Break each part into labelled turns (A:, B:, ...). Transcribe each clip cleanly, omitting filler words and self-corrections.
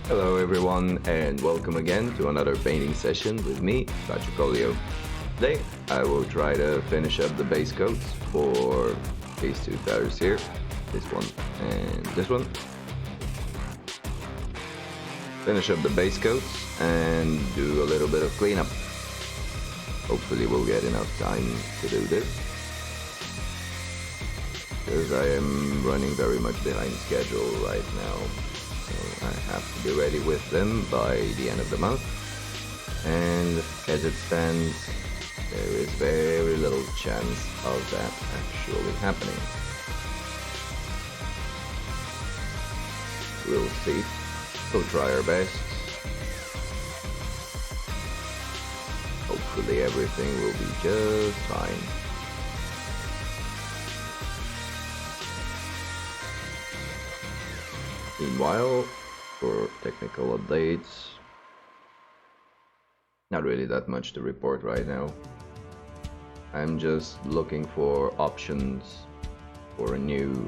A: Hello everyone and welcome again to another painting session with me, Patricolio. Today I will try to finish up the base coats for these two tires here, this one and this one. Finish up the base coats and do a little bit of cleanup. Hopefully we'll get enough time to do this, because I am running very much behind schedule right now. So I have to be ready with them by the end of the month, and as it stands, there is very little chance of that actually happening. We'll see. We'll try our best. Hopefully everything will be just fine. Meanwhile, for technical updates, not really that much to report right now. I'm just looking for options for a new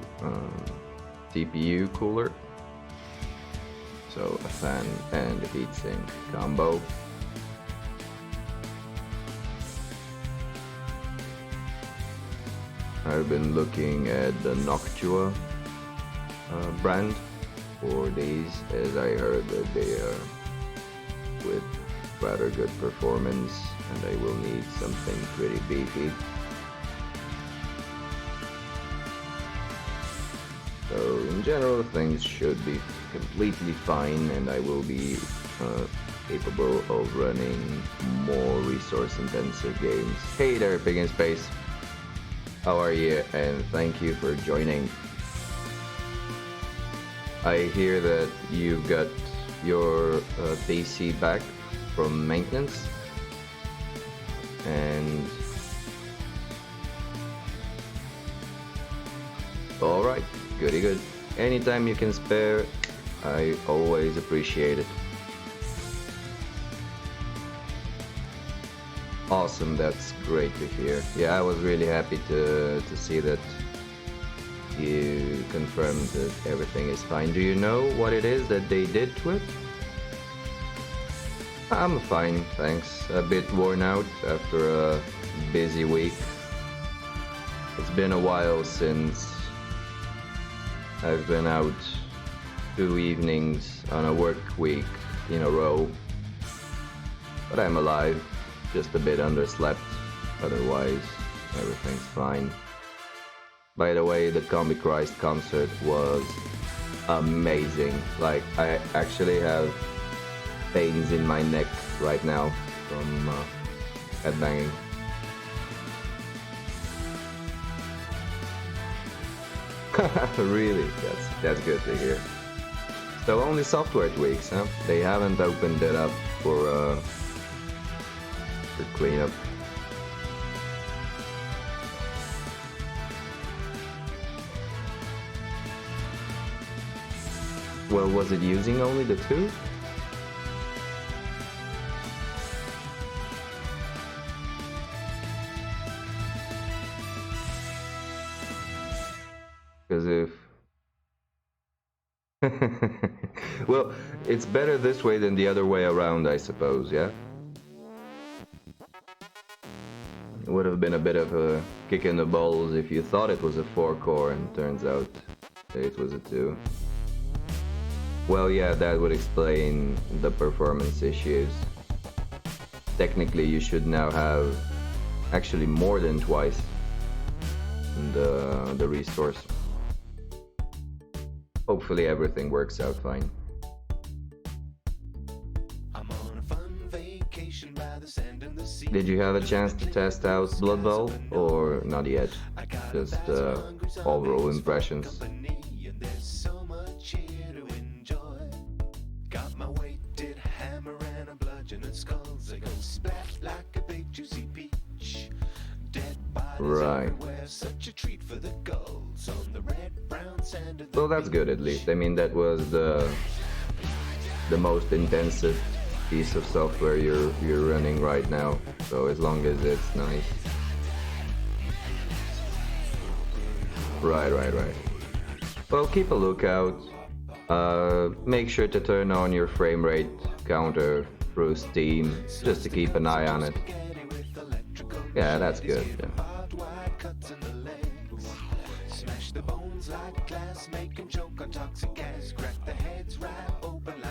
A: CPU cooler. So a fan and a heatsink combo. I've been looking at the Noctua brand for these, as I heard that they are with rather good performance and I will need something pretty beefy. So in general things should be completely fine and I will be capable of running more resource intensive games. Hey there, Pig in Space! How are you? And thank you for joining. I hear that you got your PC back from maintenance, and alright, goody good. Anytime you can spare, I always appreciate it. Awesome, that's great to hear. Yeah, I was really happy to see that you confirmed that everything is fine. Do you know what it is that they did to it? I'm fine, thanks. A bit worn out after a busy week. It's been a while since I've been out 2 evenings on a work week in a row. But I'm alive, just a bit underslept. Otherwise, everything's fine. By the way, the Comic Christ concert was amazing. Like, I actually have pains in my neck right now from headbanging. Really? That's good to hear. So only software tweaks, huh? They haven't opened it up for cleanup. Well, was it using only the two? Because if... well, it's better this way than the other way around, I suppose, yeah? It would have been a bit of a kick in the balls if you thought it was a 4-core and turns out it was a 2. Well, yeah, that would explain the performance issues. Technically, you should now have actually more than twice the resource. Hopefully everything works out fine. Did you have a chance to test out Blood Bowl or not yet? Just overall impressions. Right. Well, that's good at least. I mean, that was the most intensive piece of software you're running right now. So as long as it's nice. Right. Well, keep a lookout. Make sure to turn on your frame rate counter through Steam, just to keep an eye on it. Yeah, that's good. Yeah.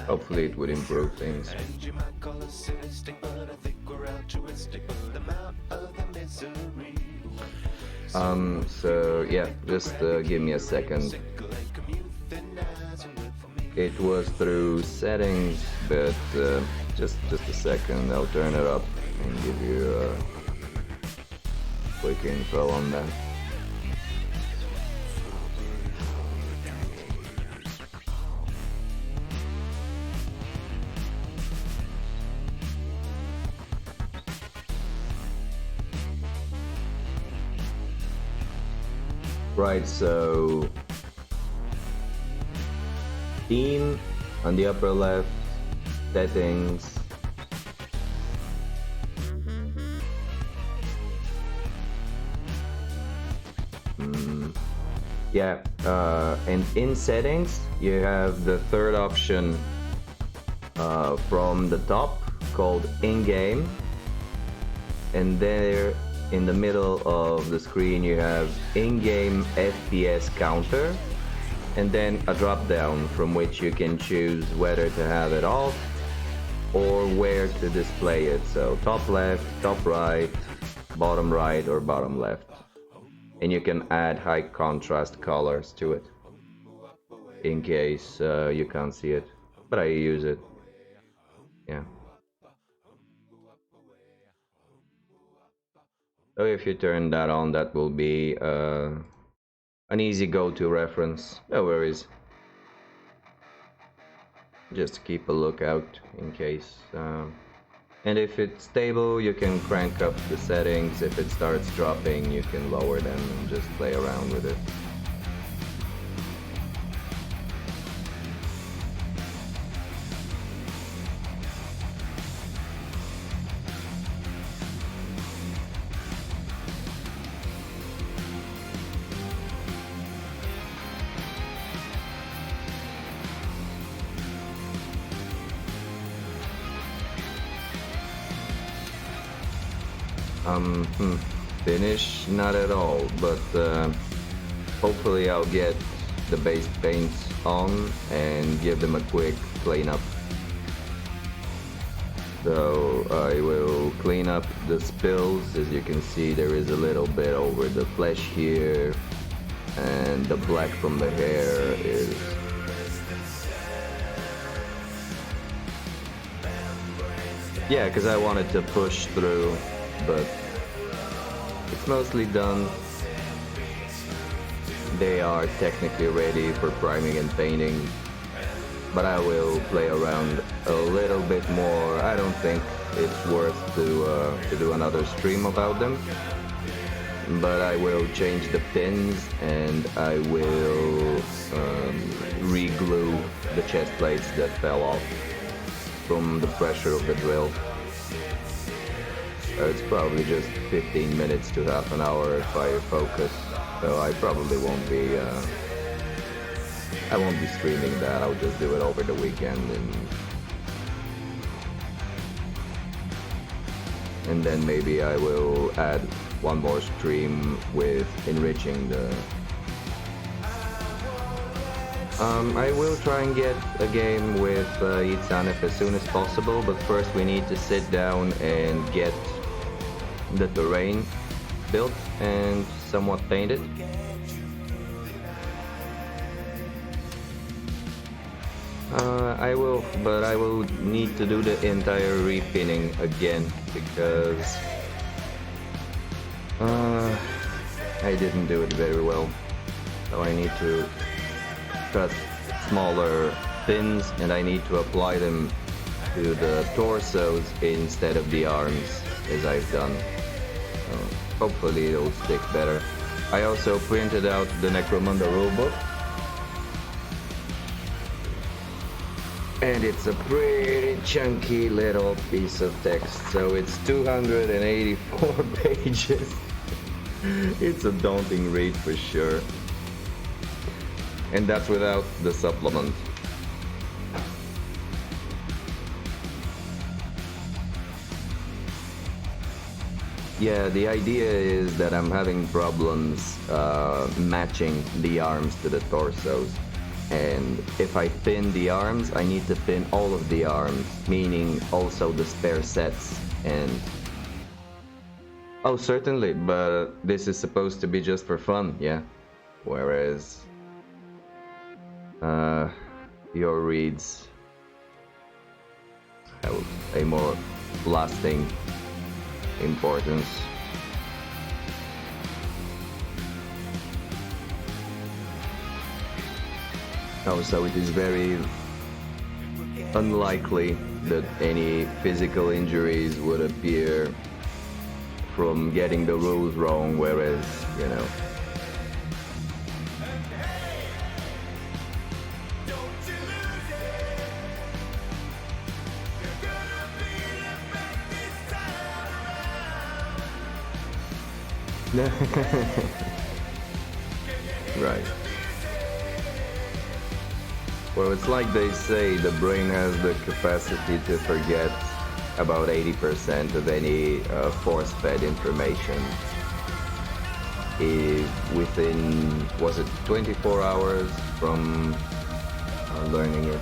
A: Hopefully it would improve things. So yeah, just give me a second. It was through settings, but just a second. I'll turn it up and give you quick info on that. Right, so theme on the upper left, settings, yeah, and in settings you have the third option from the top called in-game, and there in the middle of the screen you have in-game FPS counter, and then a drop down from which you can choose whether to have it off or where to display it. So top left, top right, or bottom left. And you can add high contrast colors to it in case you can't see it, but I use it. Yeah. So if you turn that on, that will be an easy go-to reference. No worries. Just keep a lookout in case. And if it's stable, you can crank up the settings. If it starts dropping, you can lower them and just play around with it. Finish, not at all, but hopefully I'll get the base paints on and give them a quick cleanup. So I will clean up the spills. As you can see, there is a little bit over the flesh here, and the black from the hair is yeah, because I wanted to push through, but it's mostly done. They are technically ready for priming and painting, but I will play around a little bit more. I don't think it's worth to do another stream about them, but I will change the pins and I will re-glue the chest plates that fell off from the pressure of the drill. It's probably just 15 minutes to half an hour if I focus, so I probably won't be I won't be streaming that. I'll just do it over the weekend, and then maybe I will add one more stream with enriching the I will try and get a game with Itsanif as soon as possible, but first we need to sit down and get the terrain built and somewhat painted. I will need to do the entire repinning again because I didn't do it very well. So I need to cut smaller pins and I need to apply them to the torsos instead of the arms as I've done. So hopefully it'll stick better. I also printed out the Necromunda rulebook, and it's a pretty chunky little piece of text, so it's 284 pages. It's a daunting read for sure, and that's without the supplement. Yeah, the idea is that I'm having problems matching the arms to the torsos. And if I pin the arms, I need to pin all of the arms, meaning also the spare sets. And oh, certainly, but this is supposed to be just for fun, yeah. Whereas your reads have a more lasting importance. Also, it is very unlikely that any physical injuries would appear from getting the rules wrong, whereas, you know, right. Well, it's like they say, the brain has the capacity to forget about 80% of any force-fed information within, was it 24 hours from learning it.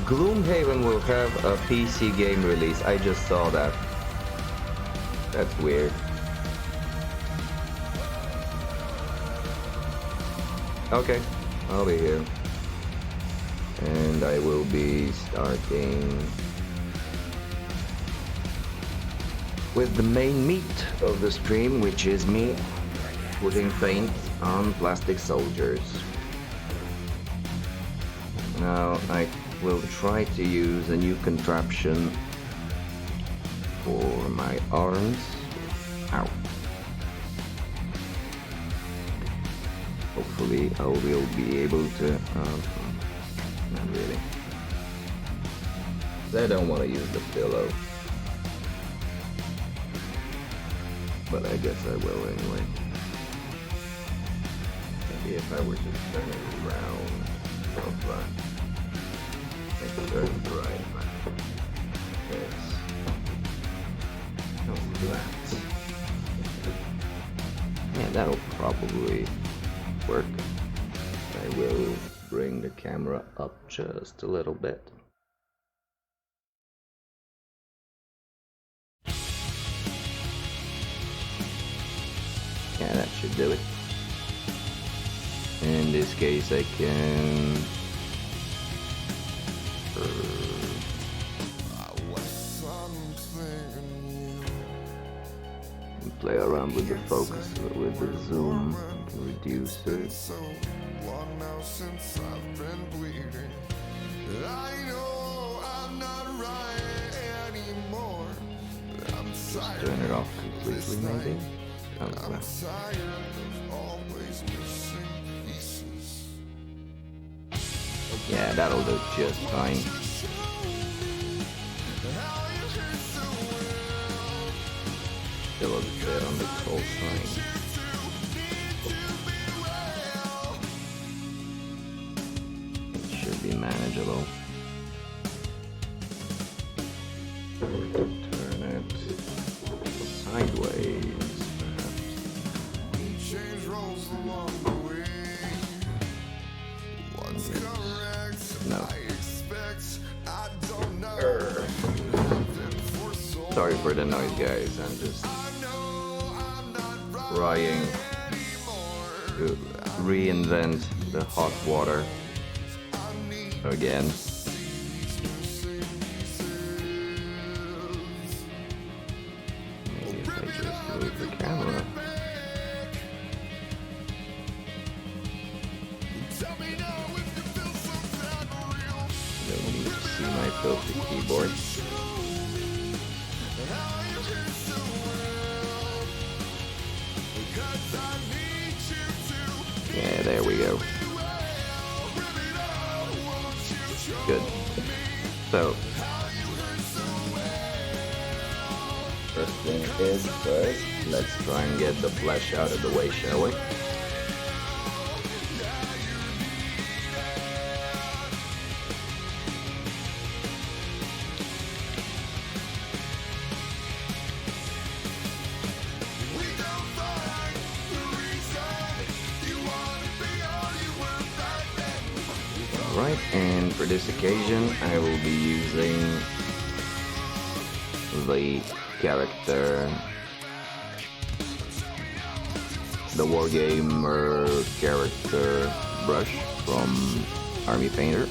A: Gloomhaven will have a PC game release. I just saw that. That's weird. Okay, I'll be here. And I will be starting with the main meat of the stream, which is me putting paint on plastic soldiers. Now I will try to use a new contraption for my arms. Ow. Hopefully I will be able to, not really. I don't want to use the pillow. But I guess I will anyway. Maybe if I were to turn it around, make it turn right. Yes. No, that. Yeah, that'll probably work. I will bring the camera up just a little bit. Yeah, that should do it. In this case, I can play around with the focus, with the zoom, reduce it. Turn it off completely, maybe. Yeah, that'll do just fine. Still a bit on the cold side. It should be manageable. Turn it sideways, perhaps. No. Sorry for the noise, guys. I'm just trying to reinvent the hot water again. Maybe if I just move the camera. Don't need to see my filthy keyboard. Yeah, there we go. Good. So, first thing is first, let's try and get the flesh out of the way, shall we? Alright, and for this occasion I will be using the character, the Wargamer character brush from Army Painter.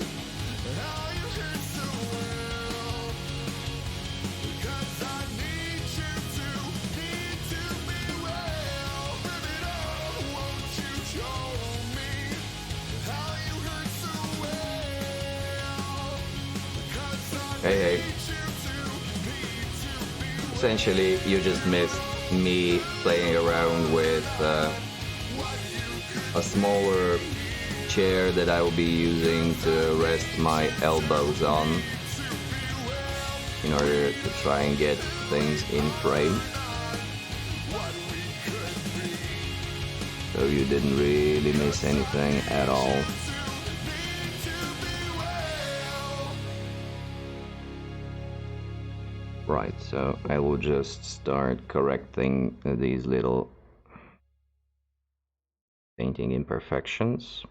A: Hey. Essentially, you just missed me playing around with a smaller chair that I will be using to rest my elbows on in order to try and get things in frame. So you didn't really miss anything at all. Right, so I will just start correcting these little painting imperfections.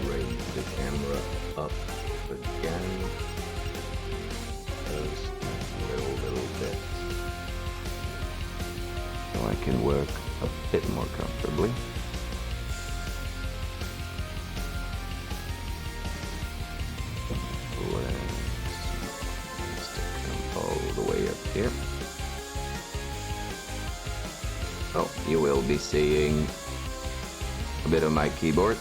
A: Raise the camera up again. Just a little bit. So I can work a bit more comfortably. Let's come all the way up here. Oh, you will be seeing a bit of my keyboard.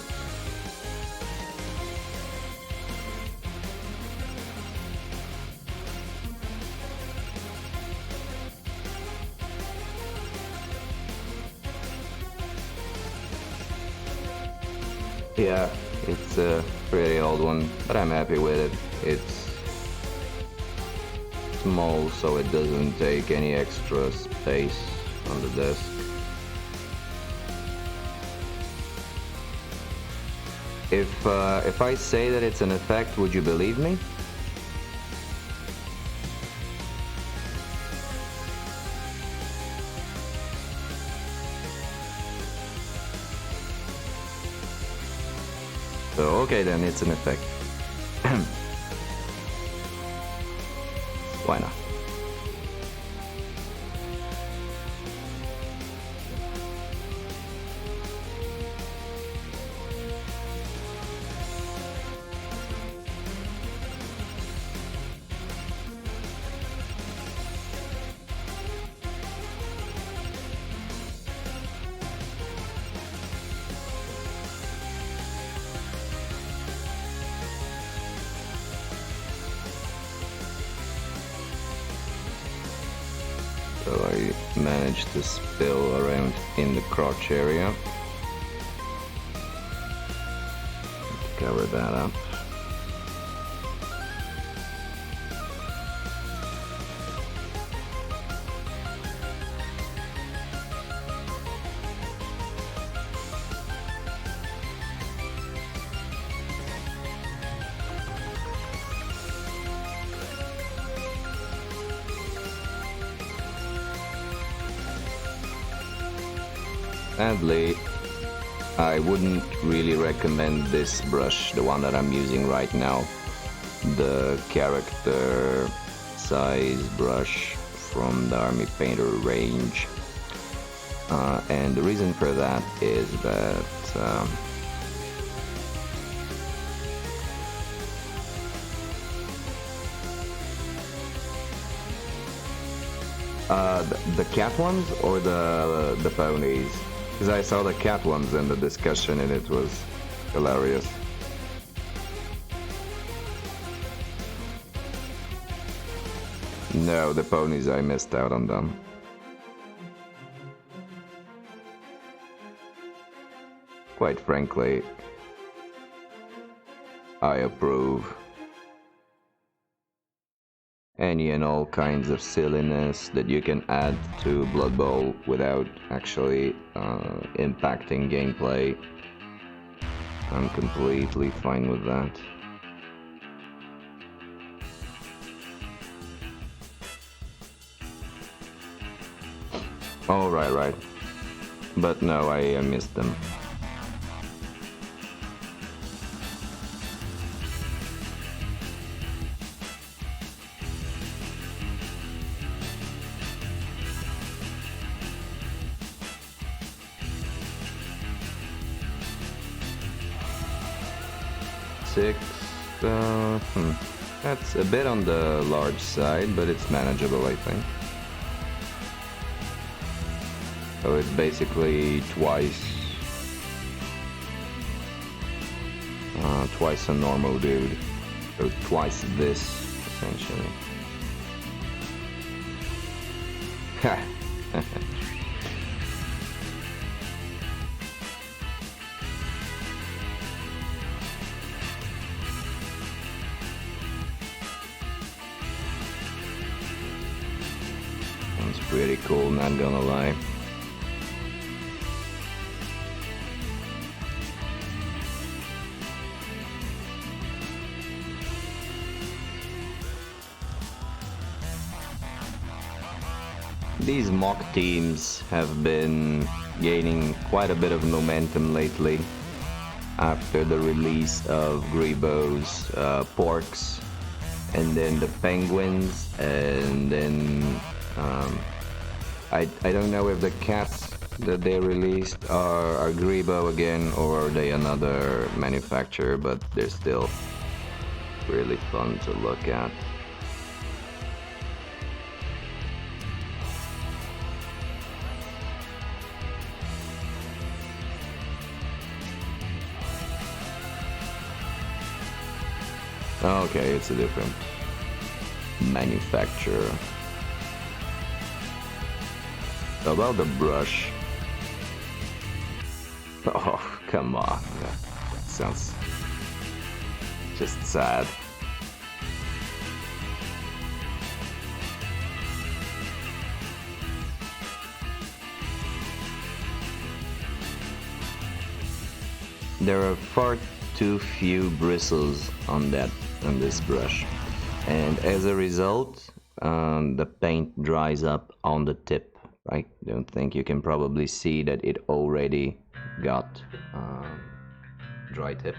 A: Yeah, it's a pretty old one, but I'm happy with it. It's small, so it doesn't take any extra space on the desk. If I say that it's an effect, would you believe me? So, okay then, it's an effect. Why not? So I managed to spill around in the crotch area. Cover that up. Sadly, I wouldn't really recommend this brush, the one that I'm using right now, the character size brush from the Army Painter range. And the reason for that is that the cat ones or the ponies? Because I saw the cat ones in the discussion and it was hilarious. No, the ponies, I missed out on them. Quite frankly, I approve. Any and all kinds of silliness that you can add to Blood Bowl without actually impacting gameplay I'm completely fine with that. Oh, right. But no, I missed them. Six, that's a bit on the large side, but it's manageable, I think. So it's basically twice a normal dude, or twice this, essentially. Ha! That's pretty cool, not gonna lie. These mock teams have been gaining quite a bit of momentum lately after the release of Gribo's Porks, and then the Penguins, and then I don't know if the cats that they released are Gribo again, or are they another manufacturer, but they're still really fun to look at. Okay, it's a different manufacturer. About the brush. Oh, come on. That sounds just sad. There are far too few bristles on this brush, and as a result, the paint dries up on the tip. Right? Don't think you can probably see that it already got dry tip.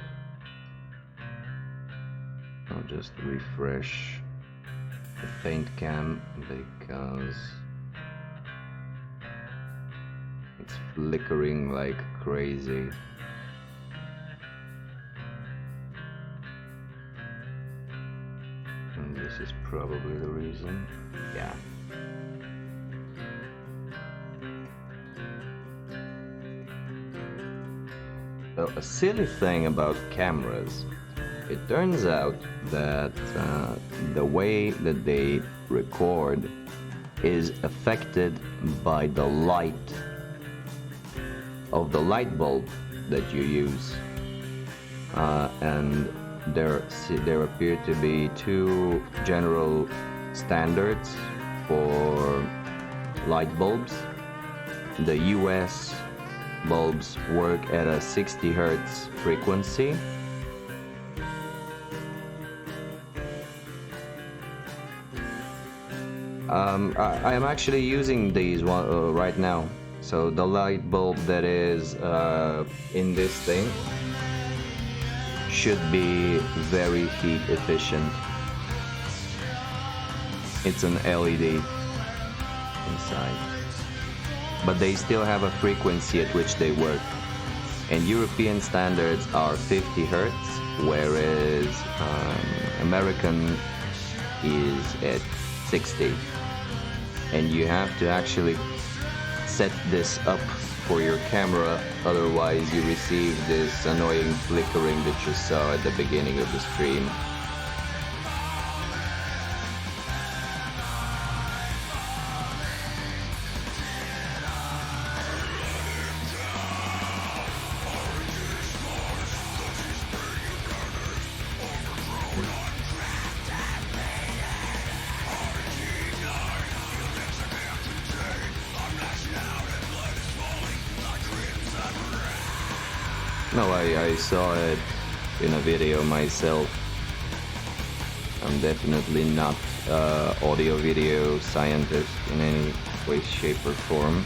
A: I'll just refresh the paint cam because it's flickering like crazy. And this is probably the reason. Yeah. Well, a silly thing about cameras, it turns out that the way that they record is affected by the light of the light bulb that you use, and there appear to be two general standards for light bulbs. The US bulbs work at a 60 Hertz frequency. I am actually using these right now. So the light bulb that is in this thing should be very heat efficient. It's an LED inside, but they still have a frequency at which they work, and European standards are 50 Hertz, whereas American is at 60, and you have to actually set this up for your camera, otherwise you receive this annoying flickering that you saw at the beginning of the stream. No, I saw it in a video myself. I'm definitely not audio-video scientist in any way, shape, or form,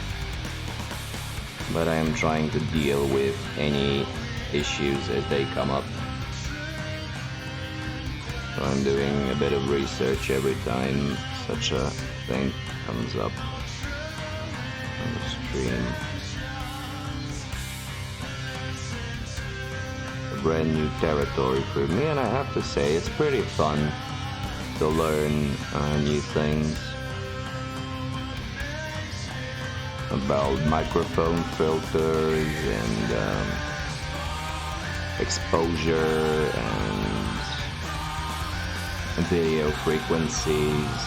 A: but I am trying to deal with any issues as they come up. So I'm doing a bit of research every time such a thing comes up on the stream. A brand new territory for me, and I have to say it's pretty fun to learn new things about microphone filters and exposure and video frequencies.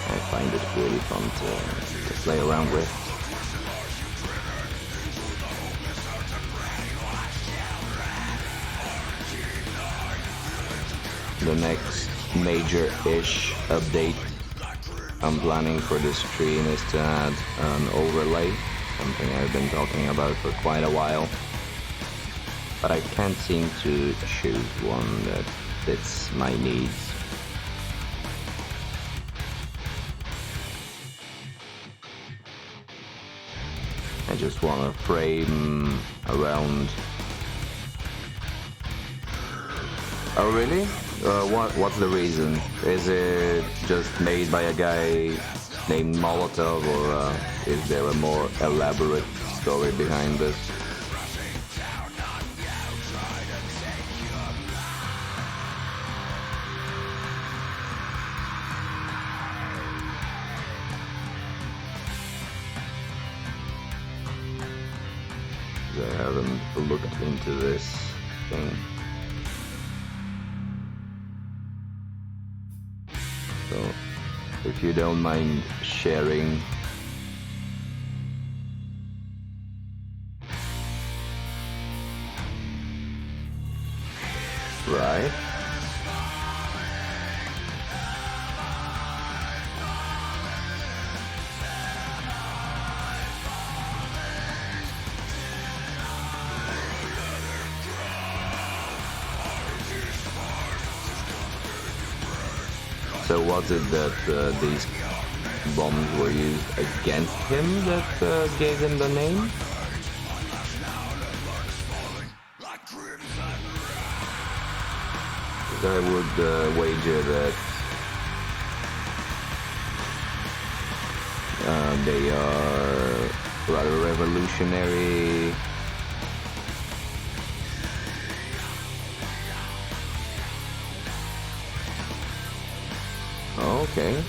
A: I find it really fun to play around with. The next major-ish update I'm planning for this stream is to add an overlay, something I've been talking about for quite a while, but I can't seem to choose one that fits my needs. I just want to frame around. Oh really? What's the reason? Is it just made by a guy named Molotov, or is there a more elaborate story behind this? I haven't looked into this thing. So, if you don't mind sharing. Right? So was it that these bombs were used against him that gave him the name? I would wager that they are rather revolutionary. Okay.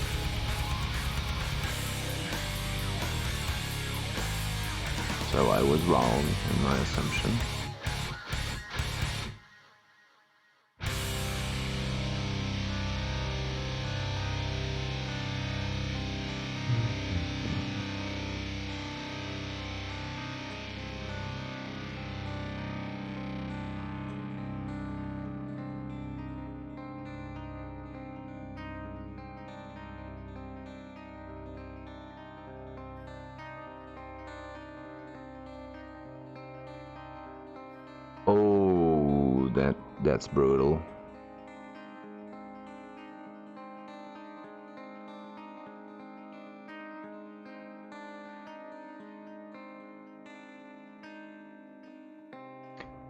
A: So I was wrong in my assumption. Oh, that's brutal.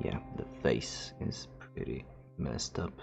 A: Yeah, the face is pretty messed up.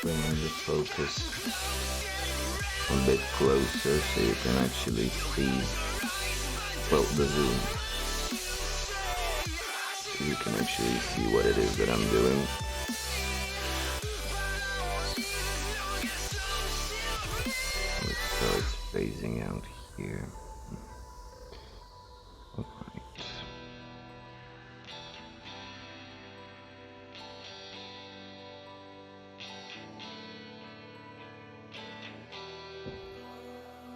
A: Bringing the focus a bit closer so you can actually see, well, the zoom. So you can actually see what it is that I'm doing. It starts phasing out here. Alright.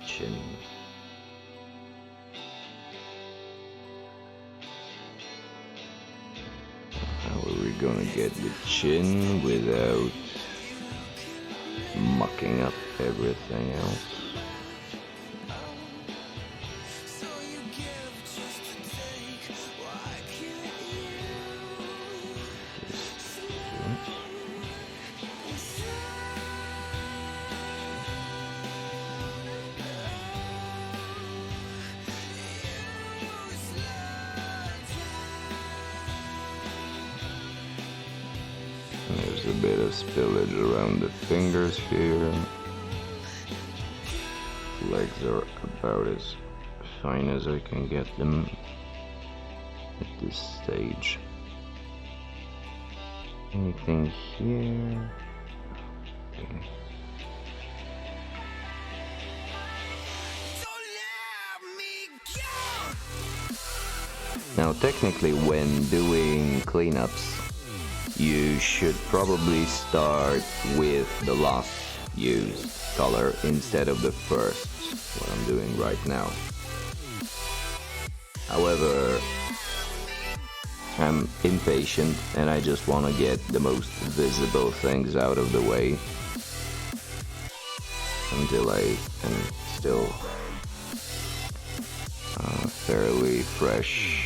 A: Chin. How are we gonna get the chin without mucking up everything else? There's a bit of spillage around the fingers here. Legs are about as fine as I can get them at this stage. Anything here? Okay. Now technically when doing cleanups, you should probably start with the last used color instead of the first, what I'm doing right now. However, I'm impatient and I just want to get the most visible things out of the way until I am still fairly fresh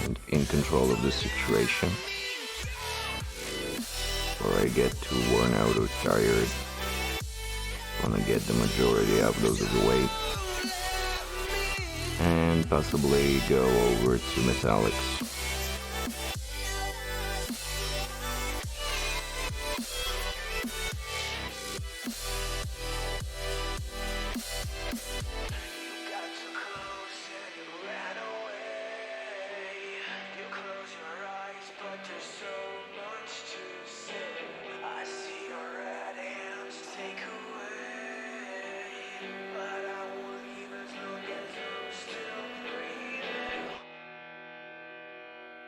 A: and in control of the situation, or I get too worn out or tired. Want to get the majority out of the way and possibly go over to metallics.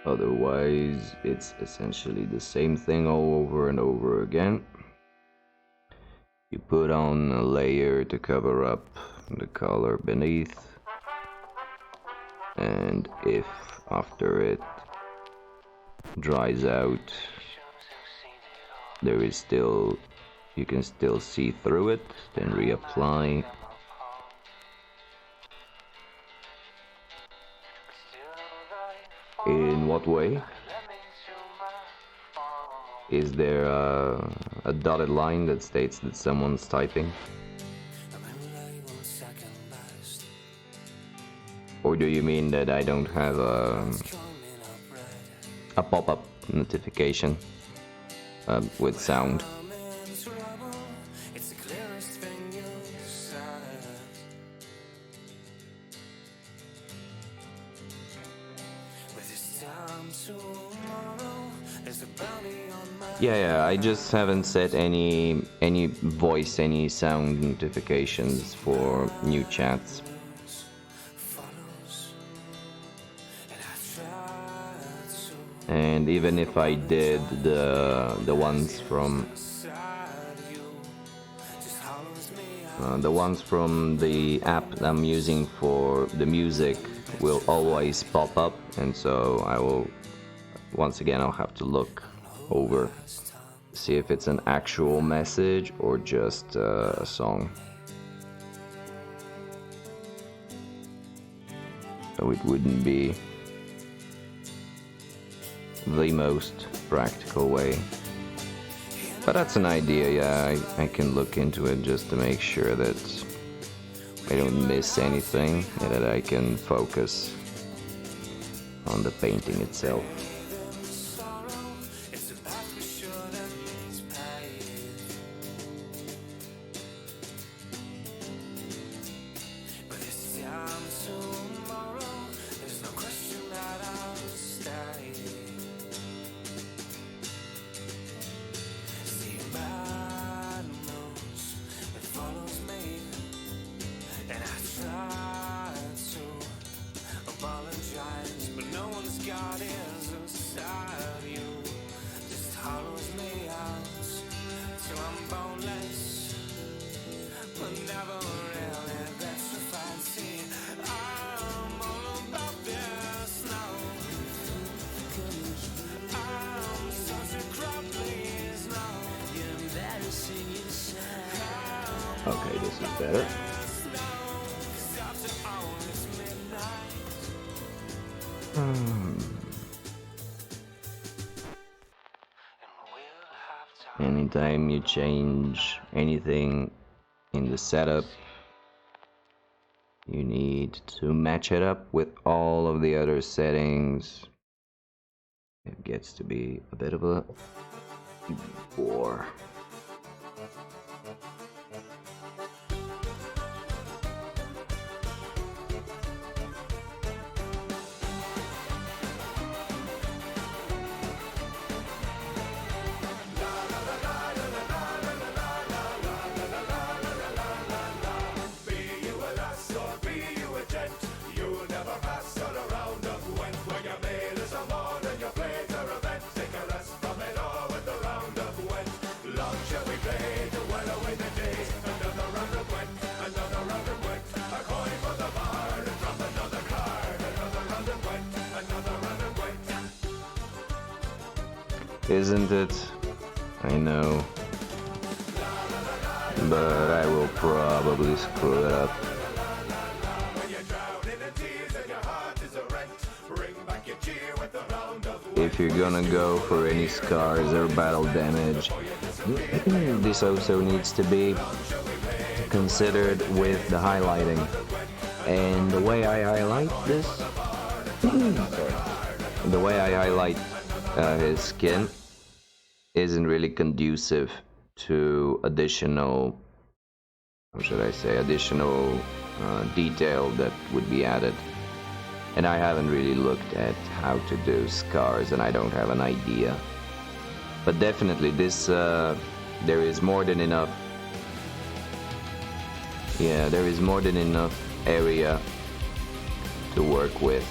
A: Otherwise, it's essentially the same thing all over and over again. You put on a layer to cover up the color beneath, and if after it dries out there is still, you can still see through it, then reapply. In what way? Is there a dotted line that states that someone's typing? Or do you mean that I don't have a pop-up notification with sound? Yeah, I just haven't set any voice, any sound notifications for new chats. And even if I did, the ones from the app I'm using for the music will always pop up, and so I will, once again, I'll have to look over, see if it's an actual message or just a song. so it wouldn't be the most practical way. But that's an idea, yeah, I can look into it just to make sure that I don't miss anything and that I can focus on the painting itself. Okay, this is better. Anytime you change anything in the setup, you need to match it up with all of the other settings. It gets to be a bit of a bore. Isn't it? I know. But I will probably screw it up. If you're gonna go for any scars or battle damage, this also needs to be considered with the highlighting. And the way I highlight this, the way I highlight his skin isn't really conducive to additional, how should I say, additional detail that would be added. And I haven't really looked at how to do scars, and I don't have an idea. But definitely this, there is more than enough. Yeah, there is more than enough area to work with.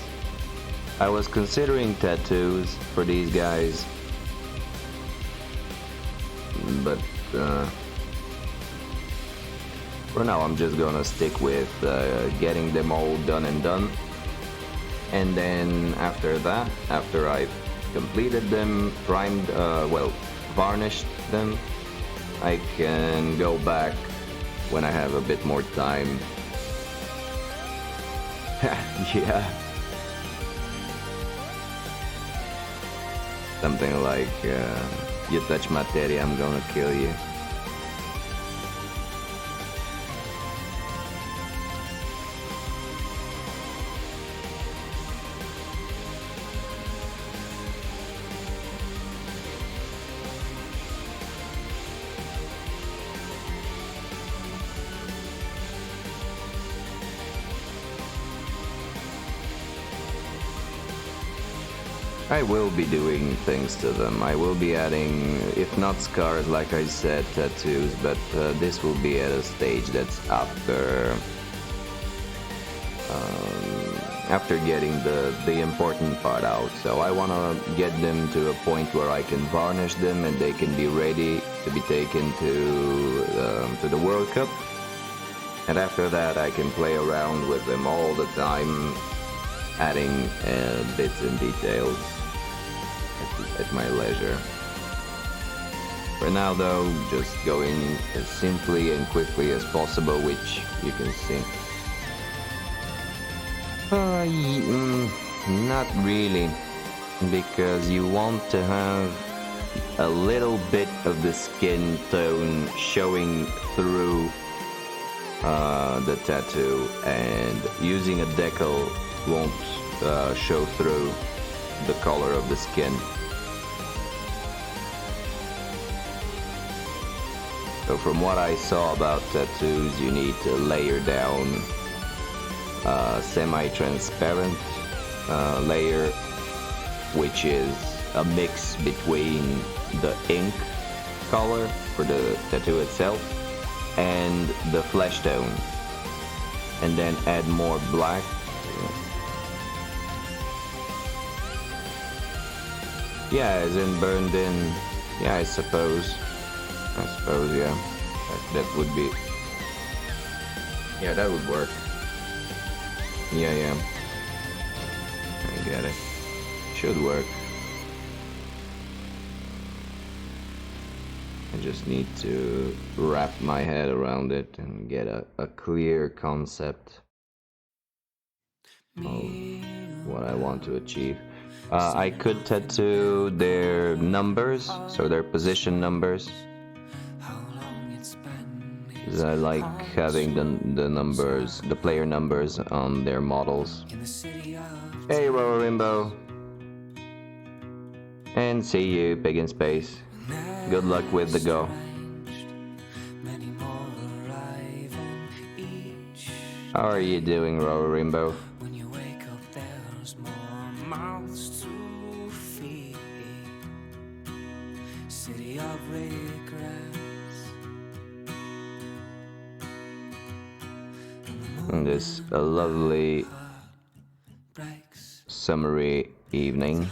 A: I was considering tattoos for these guys, but for now I'm just gonna stick with getting them all done and done. And then after that, after I've completed them, primed, well, varnished them, I can go back when I have a bit more time. Yeah. Something like, you touch my teddy, I'm gonna kill you. I will be doing things to them. I will be adding, if not scars, like I said, tattoos, but this will be at a stage that's after getting the important part out. So I want to get them to a point where I can varnish them and they can be ready to be taken to the World Cup. And after that I can play around with them all the time, adding bits and details at my leisure. For now though, just going as simply and quickly as possible, which you can see. Not really, because you want to have a little bit of the skin tone showing through the tattoo, and using a decal won't show through the color of the skin. So from what I saw about tattoos, you need to layer down a semi-transparent layer, which is a mix between the ink color for the tattoo itself and the flesh tone, and then add more black. Yeah, as in burned in. Yeah, I suppose, yeah. That would be... Yeah, that would work. Yeah. I get it. Should work. I just need to wrap my head around it and get a clear concept of what I want to achieve. I could tattoo their numbers, so their position numbers. I like having the numbers, the player numbers on their models. Hey, Rorimbo. And see you, Pig in Space. Good luck with the go. How are you doing, Rorimbo? And this a lovely summery evening.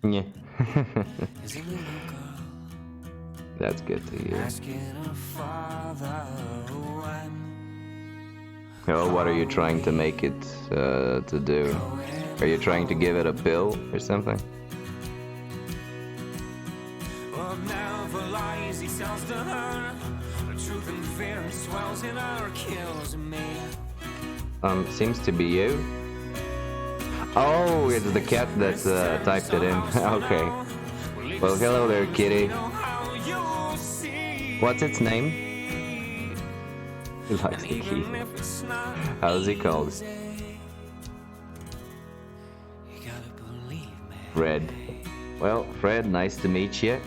A: Yeah. That's good to hear. Oh, what are you trying to make it to do? Are you trying to give it a pill or something? Seems to be you. Oh, it's the cat that typed it in. Okay. Well, hello there, kitty. What's its name? He likes the key. How's he called? Fred. Well, Fred, nice to meet you.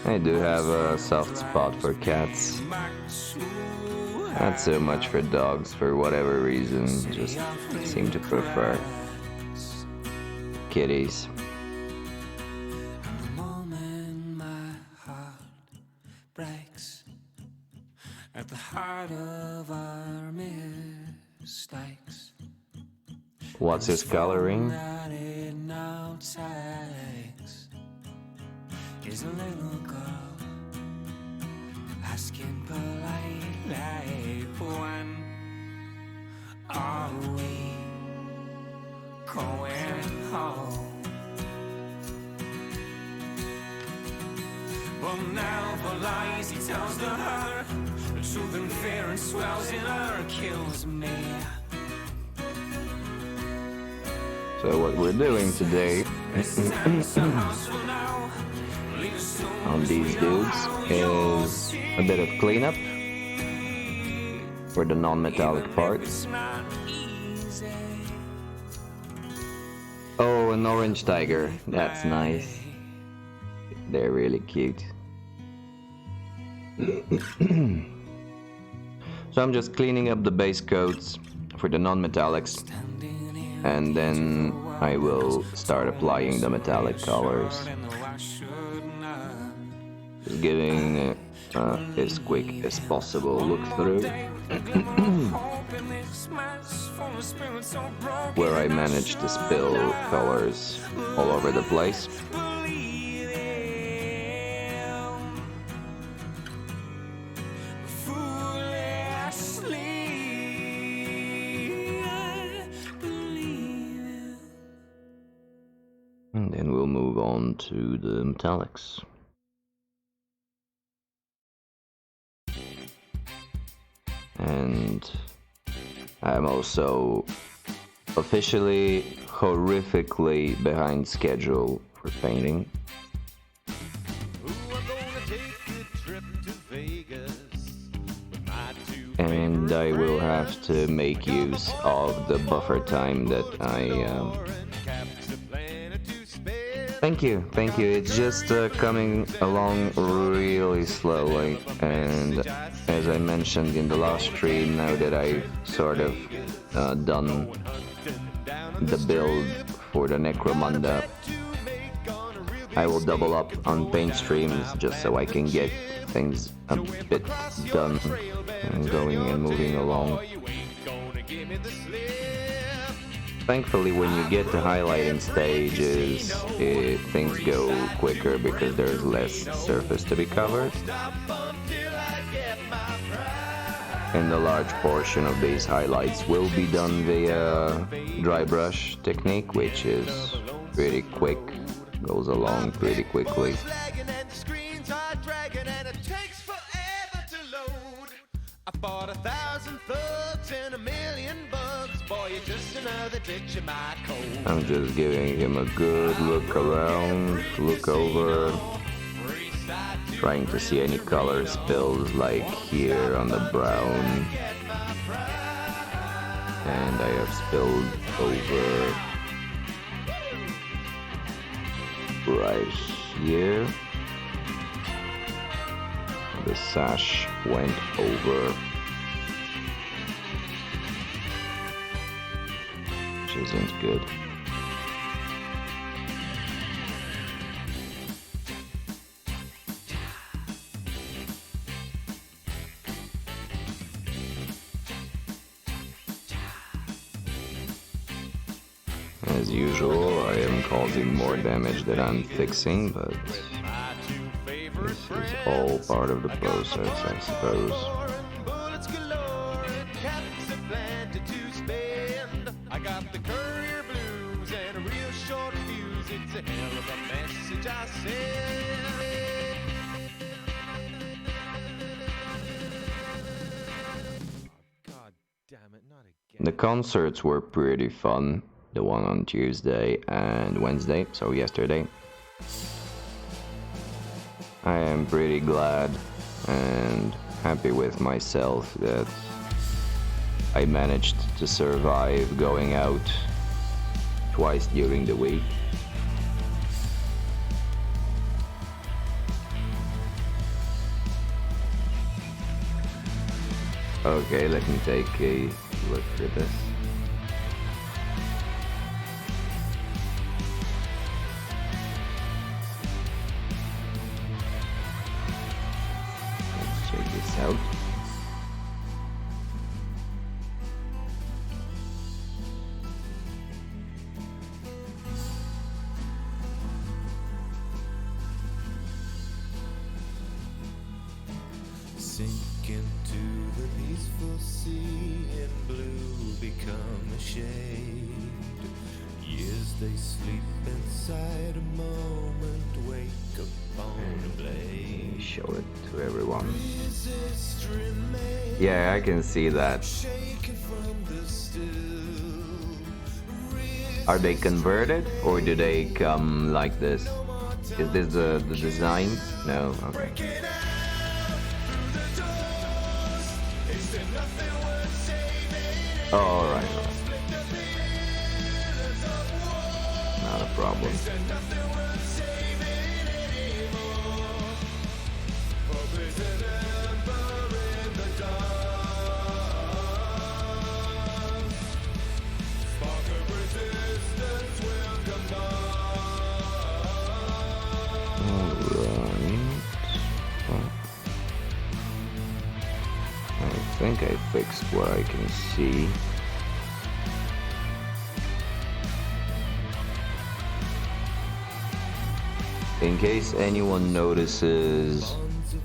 A: I do have a soft spot for cats. Not so much for dogs, for whatever reason. Just seem to prefer kitties. At the heart of our mistakes. What's his coloring? Is a little girl asking politely, when are we going home? Well, now for lies he tells to her, the truth and fear and swells in her, kills me. So what we're doing today on these dudes is a bit of cleanup for the non-metallic parts. Oh, an orange tiger. That's nice. They're really cute. So I'm just cleaning up the base coats for the non-metallics, and then I will start applying the metallic colors. Just giving as quick as possible look through. Where I managed to spill colors all over the place. on to the metallics. And I'm also officially horrifically behind schedule for painting. And I will have to make use of the buffer time that Thank you. It's just coming along really slowly, and as I mentioned in the last stream, now that I've sort of done the build for the Necromunda, I will double up on paint streams just so I can get things a bit done and going and moving along. Thankfully, when you get to highlighting stages, things go quicker because there's less surface to be covered. And a large portion of these highlights will be done via dry brush technique, which is pretty quick, goes along pretty quickly. I fought 1,000 thugs and 1,000,000 bugs. Boy, you're just another ditch in my code. I'm just giving him a good look around, look over, trying to see any color spills like here on the brown. And I have spilled over right here. The sash went over, which isn't good. As usual, I am causing more damage than I'm fixing, but this is all part of the process, I suppose. I got the courier blues and a real short fuse. It's a hell of a message I send. God damn it, not again. The concerts were pretty fun. The one on Tuesday and Wednesday, so yesterday. I am pretty glad and happy with myself that I managed to survive going out twice during the week. Okay, let me take a look at this. Check this out.
B: Sink into the peaceful sea in blue, become a shade. Years they sleep inside a moment, wake up on a blade.
A: Show it to everyone. Yeah, I can see that. Are they converted or do they come like this? Is this the design? No, okay. Oh, alright. Not a problem. I think I fixed what I can see. In case anyone notices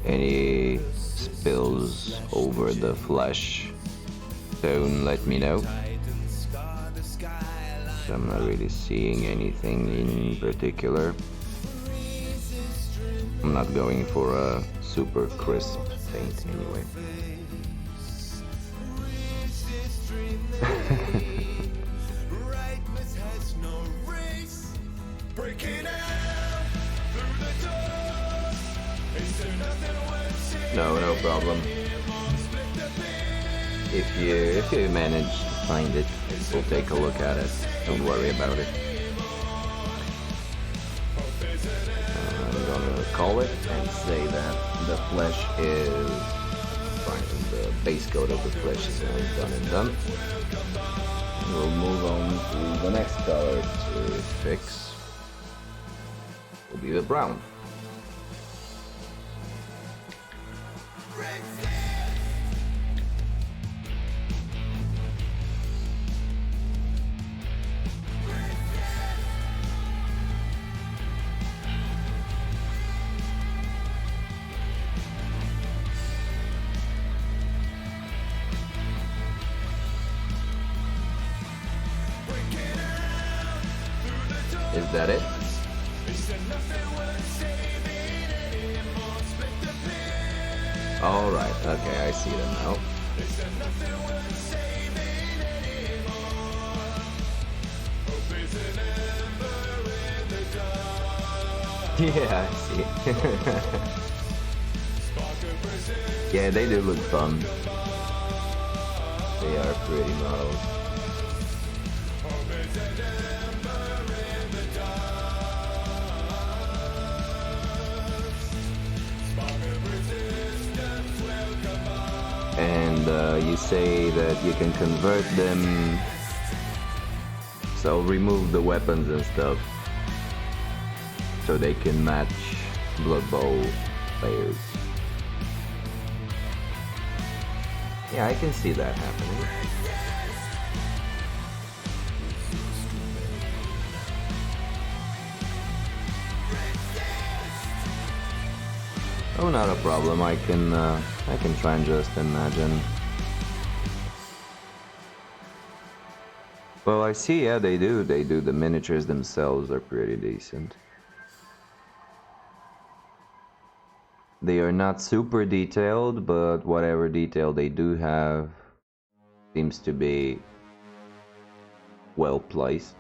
A: any spills over the flesh tone, let me know. I'm not really seeing anything in particular. I'm not going for a super crisp paint anyway. No, no problem. If you manage to find it, we'll take a look at it. Don't worry about it. I'm gonna call it and say that the flesh is fine. The base coat of the flesh is now done and done. And we'll move on to the next color to fix. Will be the brown. Is that it? Alright, okay, I see them now. Yeah, I see. Yeah, they do look fun. They are pretty models. And you say that you can convert them, so remove the weapons and stuff so they can match Blood Bowl players. Yeah, I can see that happening. Oh, not a problem. I can try and just imagine. Well, I see. Yeah, they do. They do. The miniatures themselves are pretty decent. They are not super detailed, but whatever detail they do have seems to be well placed.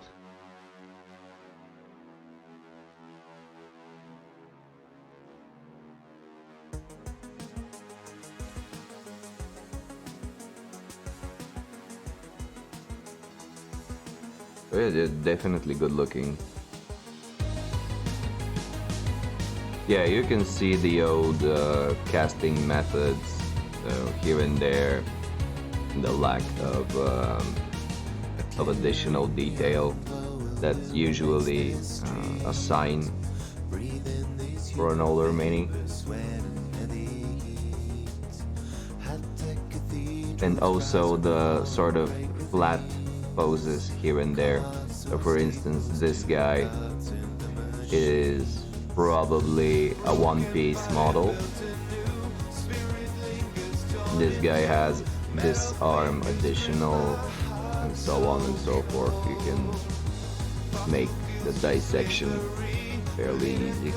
A: Yeah, they're definitely good looking. Yeah, you can see the old casting methods here and there, the lack of additional detail. That's usually a sign for an older mini. And also the sort of flat poses here and there. So for instance, this guy is probably a one-piece model. This guy has this arm additional, and so on and so forth. You can make the dissection fairly easy.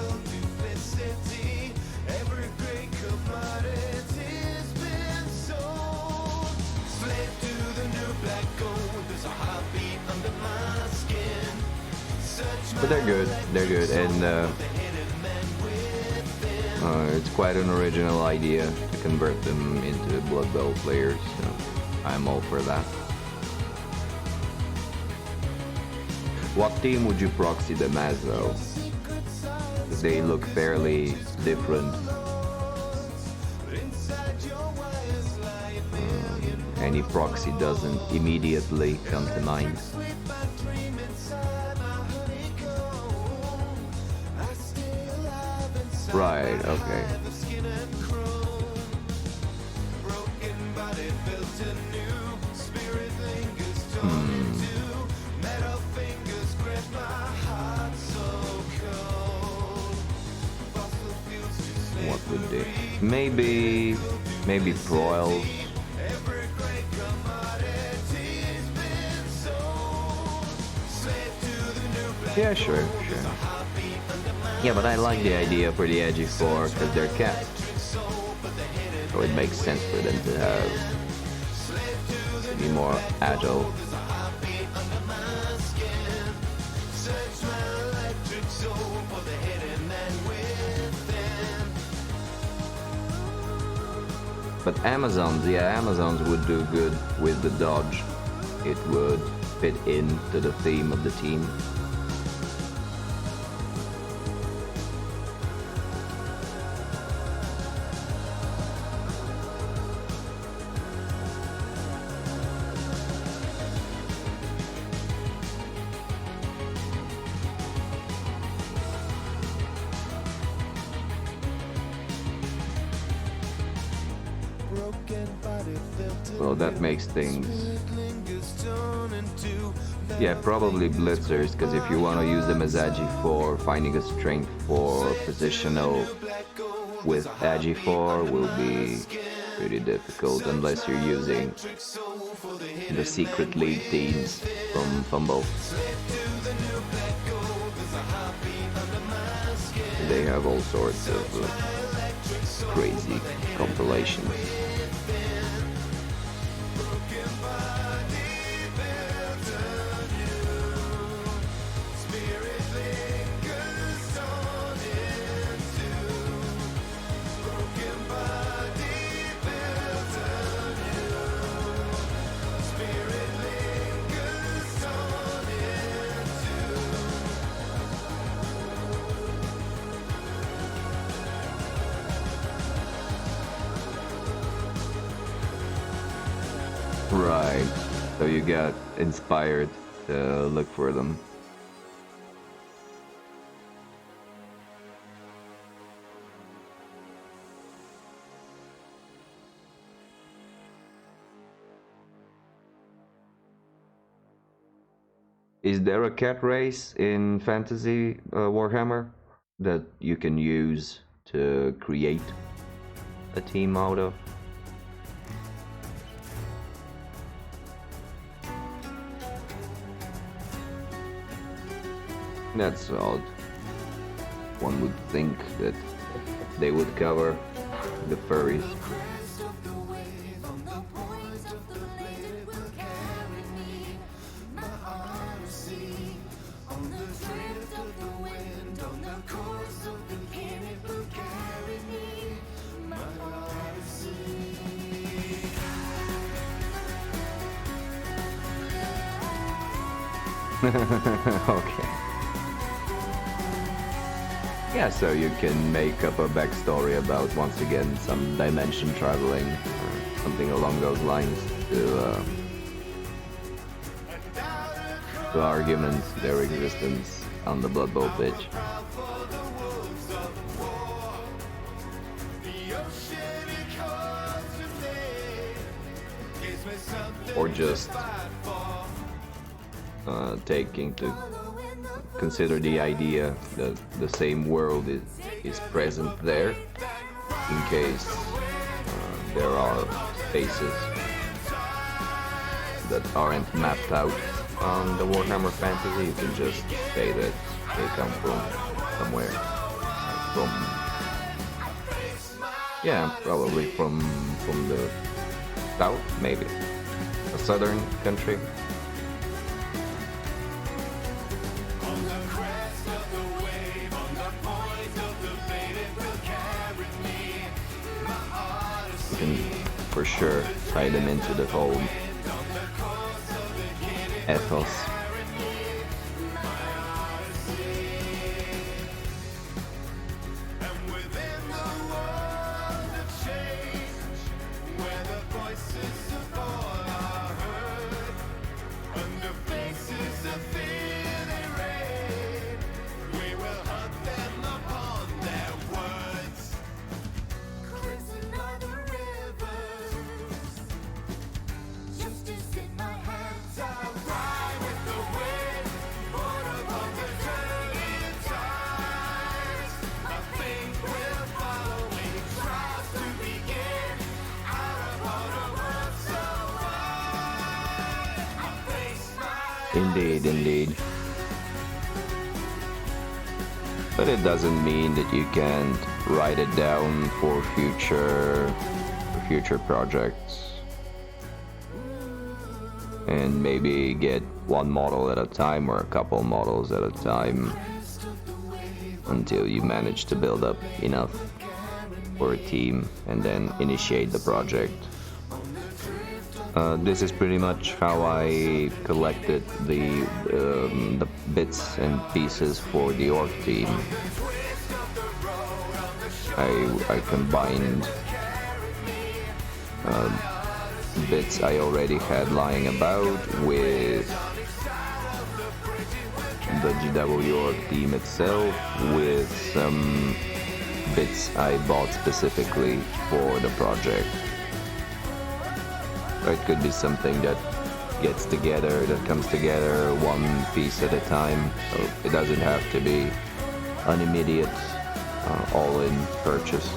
A: But they're good, and it's quite an original idea to convert them into Blood Bowl players, so I'm all for that. What team would you proxy them as, though? They look fairly different. Any proxy doesn't immediately come to mind. Right, okay. What would they? Maybe Proil. Yeah, sure. Yeah, but I like the idea for the AG4 because they're cats. So it makes sense for them to be more agile. But Amazons, yeah, Amazons would do good with the dodge. It would fit into the theme of the team. Well, that makes things... Yeah, probably blitzers, because if you want to use them as Agi4, finding a strength for positional with Agi4 will be pretty difficult unless you're using the secret league teams from Fumble. They have all sorts of crazy compilations. Right, so you got inspired to look for them. Is there a cat race in Fantasy Warhammer that you can use to create a team out of? That's odd. One would think that they would cover the furries. Okay. Yeah, so you can make up a backstory about, once again, some dimension traveling, or something along those lines to argument their existence on the Blood Bowl pitch. Or just taking to consider the idea that the same world is present there, in case there are spaces that aren't mapped out on the Warhammer Fantasy. You can just say that they come from somewhere, from, yeah, probably from the south, maybe a southern country. You can for sure tie them into the whole ethos. Indeed, indeed. but it doesn't mean that you can't write it down for future projects and maybe get one model at a time or a couple models at a time until you manage to build up enough for a team and then initiate the project. This is pretty much how I collected the bits and pieces for the orc team. I combined bits I already had lying about with the GW orc team itself, with some bits I bought specifically for the project. Or it could be something that comes together one piece at a time. So it doesn't have to be an immediate all-in purchase.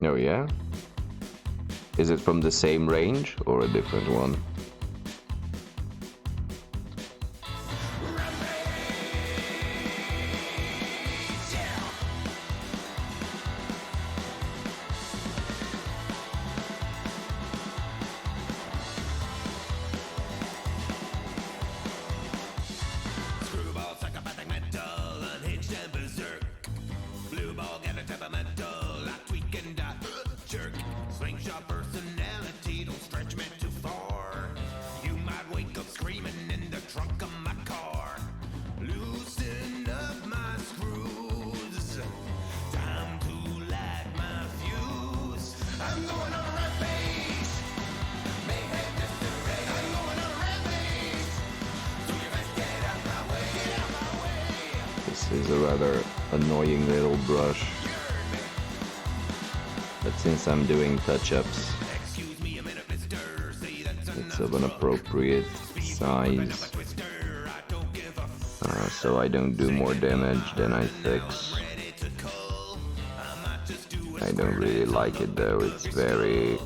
A: Oh yeah? Is it from the same range or a different one?
B: Screwball, psychopathic mental, unhinged and berserk. Blue ball, get a temperamental, I tweak and I jerk. Slingshot personality, don't stretch me too far. You might wake up screaming in the trunk of my car. Loosen up my screws. Time to light my fuse. I'm going on a rampage. Mayhem mystery. I'm going on a rampage. So you best get out my way. Get out my way.
A: This is a rather annoying little brush. But since I'm doing touch-ups,
B: Excuse me a minute, mister. Say that's
A: it's of an appropriate size, so I don't do more damage than I fix. I don't really like it though, it's very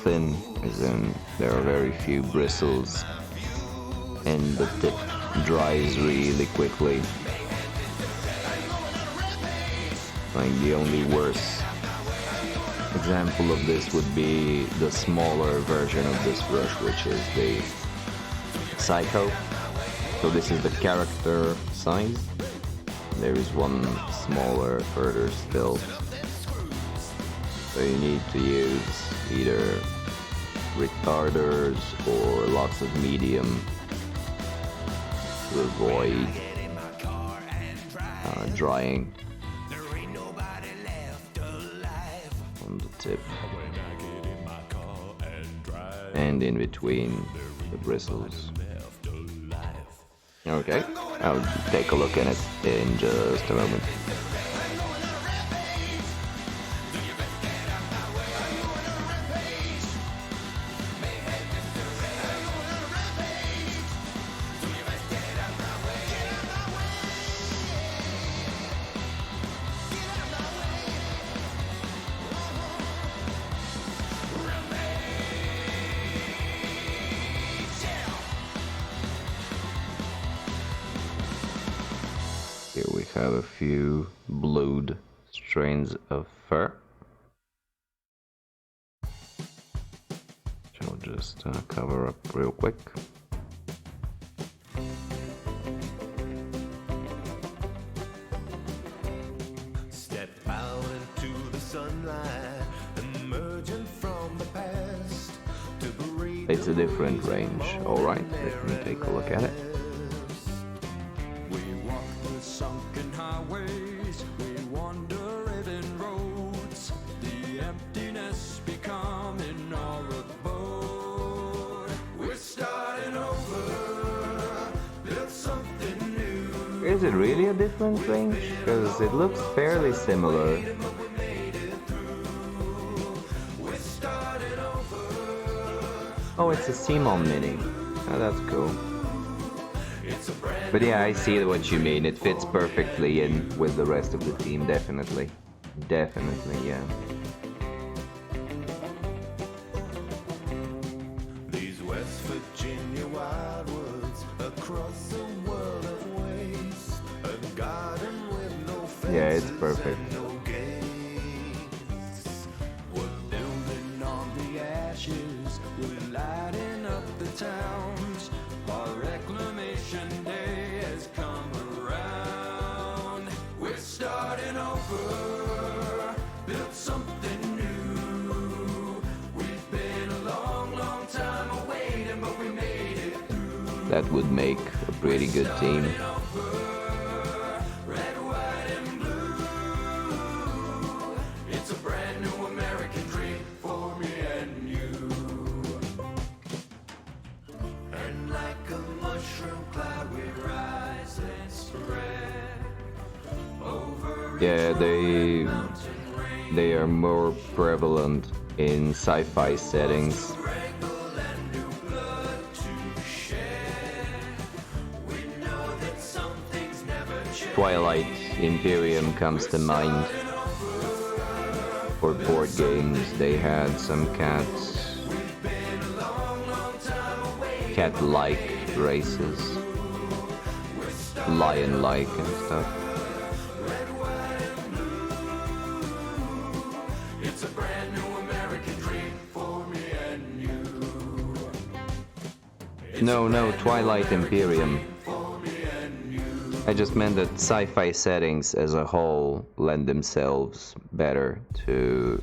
A: thin, as in there are very few bristles and the tip dries really quickly. Like the only worse example of this would be the smaller version of this brush, which is the Psycho. So this is the character size. There is one smaller further still. So you need to use either retarders or lots of medium to avoid drying on the tip and in between the bristles. Okay, I'll take a look at it in just a moment. Here we have a few blued strands of fur. Which I'll just cover up real quick.
B: Step out into the sunlight, emerging from the past to breathe.
A: It's a different range, alright, let me take a look at it.
B: We walk the sunken highways, we wander even roads. The emptiness becoming our abode. We're starting over, build something new.
A: There's Is it really a different range? Because it looks fairly similar. Oh, it's a Simon Mini. Oh, that's cool. But yeah, I see what you mean. It fits perfectly in with the rest of the team, definitely. Definitely, yeah.
B: These West Virginia wildwoods across the world of waste, a garden with no fences,
A: yeah, it's perfect.
B: and no gates. We're building on the ashes, we're lighting up the towns. Our reclamation day has come around. We're starting over, built something new. We've been a long, long time awaiting, but we made it through.
A: That would make a pretty good team.
B: Red, white, and blue. It's a brand new American dream for me and you. And like a mushroom cloud we rise and spread over.
A: Yeah, they are more prevalent in sci-fi settings. Twilight Imperium comes to mind. For board games, they had some cat-like races, lion-like and stuff.
B: It's a brand new American dream for me and you.
A: No, Twilight Imperium. I just meant that sci-fi settings as a whole lend themselves better to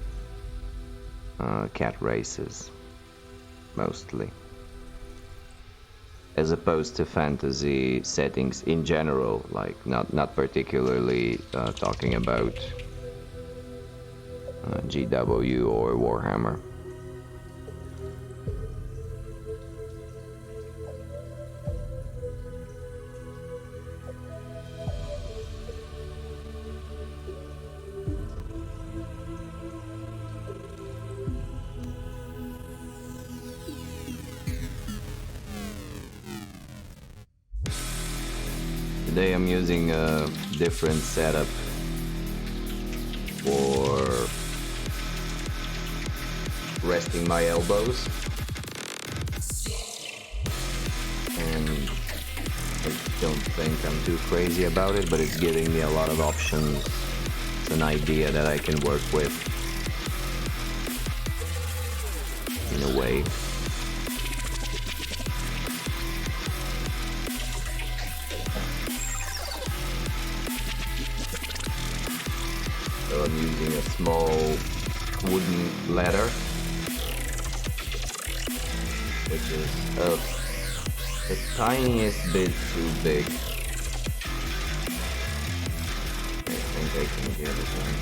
A: cat races, mostly, as opposed to fantasy settings in general, like not particularly talking about GW or Warhammer. Today I'm using a different setup for resting my elbows, and I don't think I'm too crazy about it, but it's giving me a lot of options. It's an idea that I can work with in a way. So I'm using a small wooden ladder, which is the tiniest bit too big. I think I can get it done.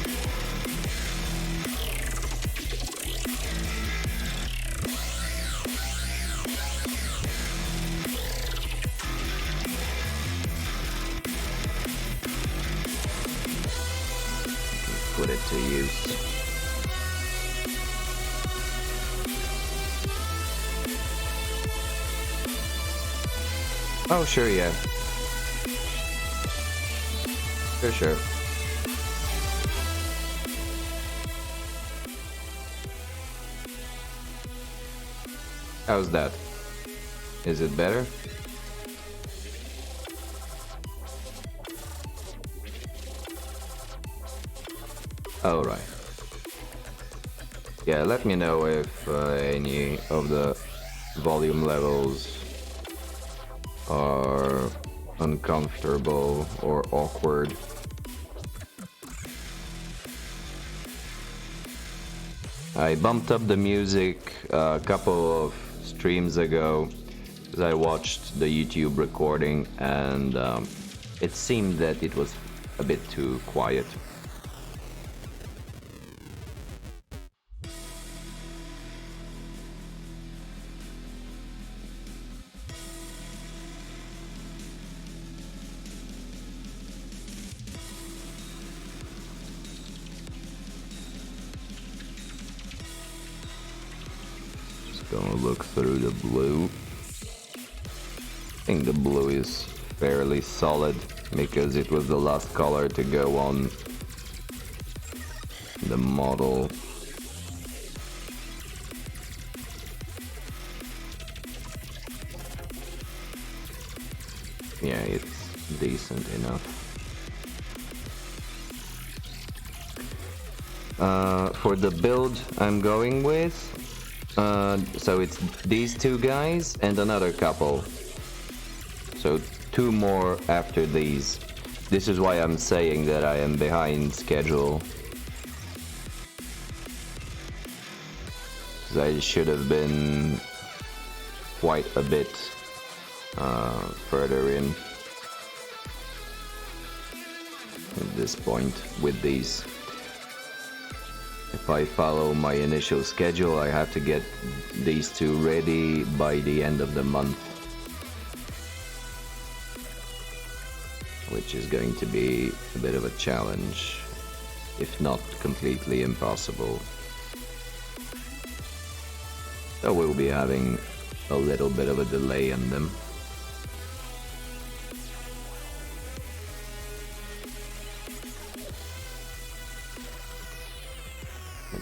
A: Put it to use. Oh, sure, yeah. Sure. How's that? Is it better? Oh, right. Yeah, let me know if any of the volume levels are uncomfortable or awkward. I bumped up the music a couple of streams ago because I watched the YouTube recording, and it seemed that it was a bit too quiet. Gonna look through the blue. I think the blue is fairly solid because it was the last color to go on the model. Yeah, it's decent enough. For the build I'm going with, so it's these two guys and another couple. So 2 more after these. This is why I'm saying that I am behind schedule. I should have been quite a bit further in at this point with these. If I follow my initial schedule, I have to get these 2 ready by the end of the month, which is going to be a bit of a challenge, if not completely impossible. So we'll be having a little bit of a delay on them.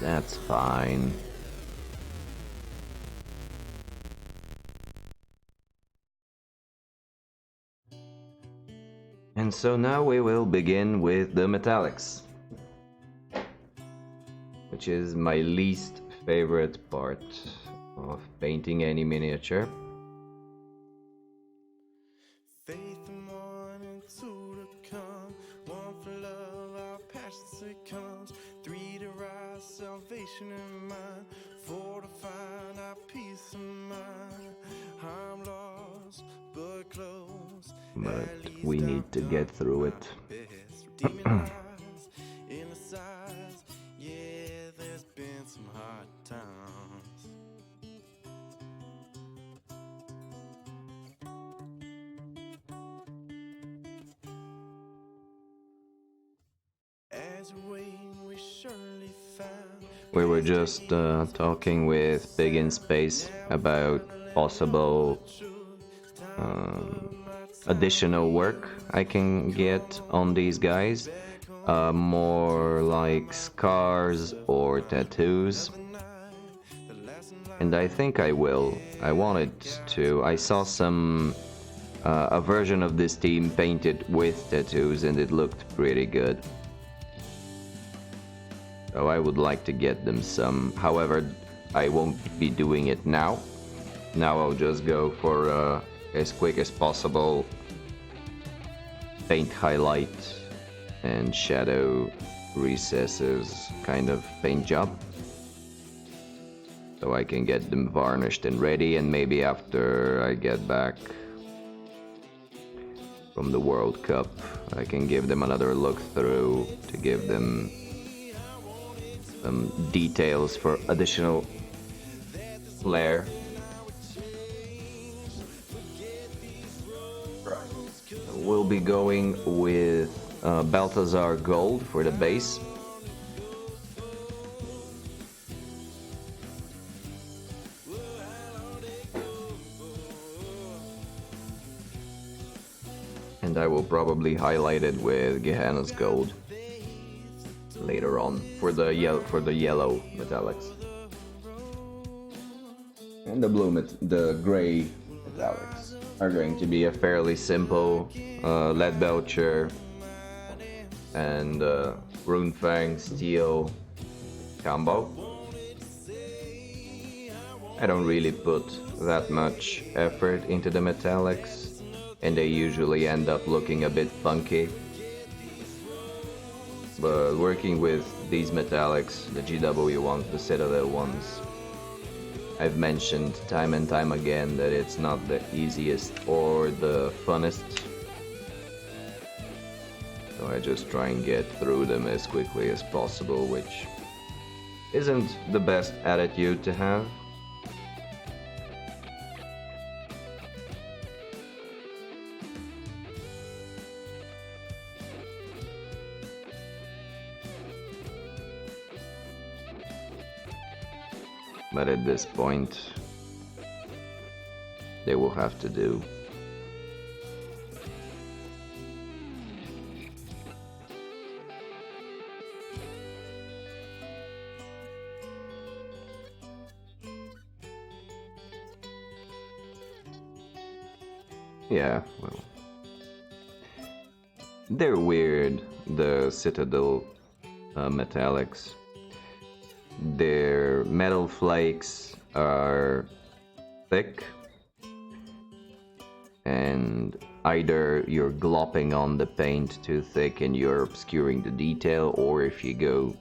A: That's fine. And so now we will begin with the metallics, which is my least favorite part of painting any miniature.
B: Faith in one and 2 to come, 1 for love, our passions it comes, 3 to rise, salvation in mind, 4 to find our peace of mind. I'm lost but close,
A: But we need to get through it.
B: redeeming eyes in the sides. Yeah, there's been some hard times. As we wait, we surely found.
A: We were just talking with Big in Space about possible additional work I can get on these guys, more like scars or tattoos, and I think I will. I wanted to. I saw some a version of this team painted with tattoos and it looked pretty good. So I would like to get them some. However, I won't be doing it now. Now I'll just go for as quick as possible paint highlight and shadow recesses kind of paint job, so I can get them varnished and ready, and maybe after I get back from the World Cup I can give them another look through to give them some details for additional flair. We'll be going with Balthazar Gold for the base. And I will probably highlight it with Gehenna's Gold later on for the yellow metallics. And the gray metallics are going to be a fairly simple lead belcher and runefang steel combo. I don't really put that much effort into the metallics, and they usually end up looking a bit funky. But working with these metallics, the GW ones, the Citadel ones, I've mentioned time and time again that it's not the easiest or the funnest. So I just try and get through them as quickly as possible, which isn't the best attitude to have. But at this point, they will have to do. Yeah, well, they're weird, the Citadel metallics. Their metal flakes are thick, and either you're glopping on the paint too thick and you're obscuring the detail, or if you go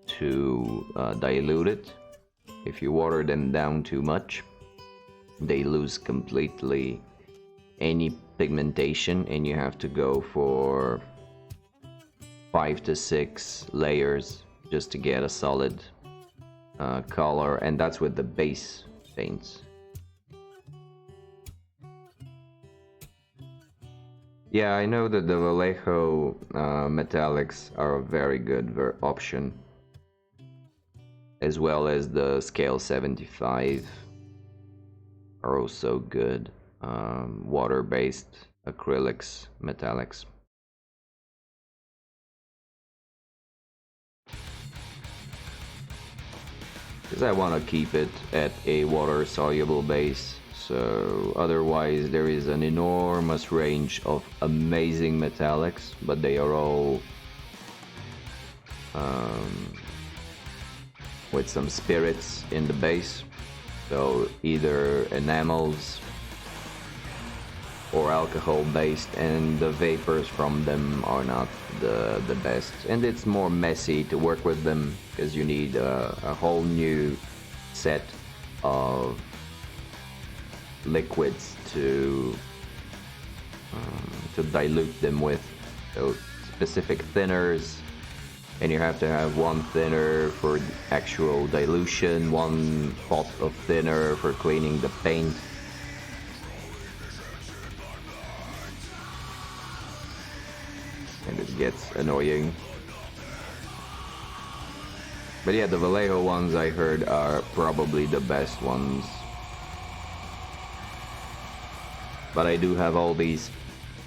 A: to dilute it, if you water them down too much, they lose completely any pigmentation, and you have to go for 5 to 6 layers just to get a solid color, and that's with the base paints. Yeah, I know that the Vallejo metallics are a very good option, as well as the Scale 75 are also good water-based acrylics metallics. Because I want to keep it at a water-soluble base, so otherwise there is an enormous range of amazing metallics, but they are all with some spirits in the base, so either enamels or alcohol based, and the vapors from them are not the best, and it's more messy to work with them because you need a whole new set of liquids to dilute them with, so specific thinners, and you have to have one thinner for actual dilution, one pot of thinner for cleaning the paint. And it gets annoying. But yeah, the Vallejo ones I heard are probably the best ones. But I do have all these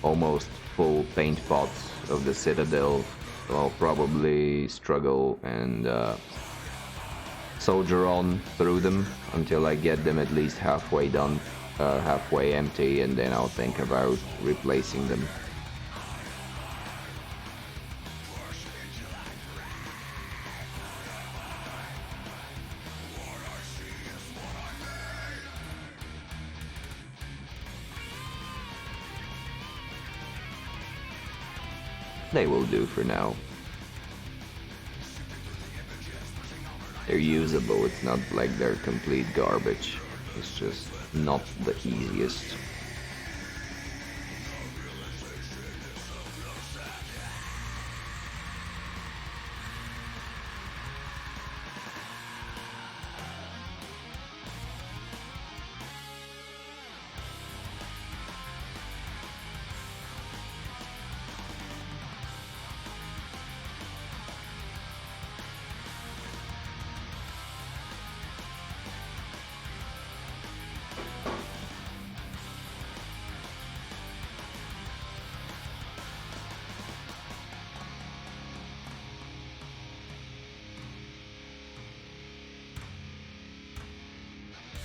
A: almost full paint pots of the Citadel, so I'll probably struggle and soldier on through them until I get them at least halfway done, halfway empty, and then I'll think about replacing them. They will do for now. They're usable, it's not like they're complete garbage. It's just not the easiest.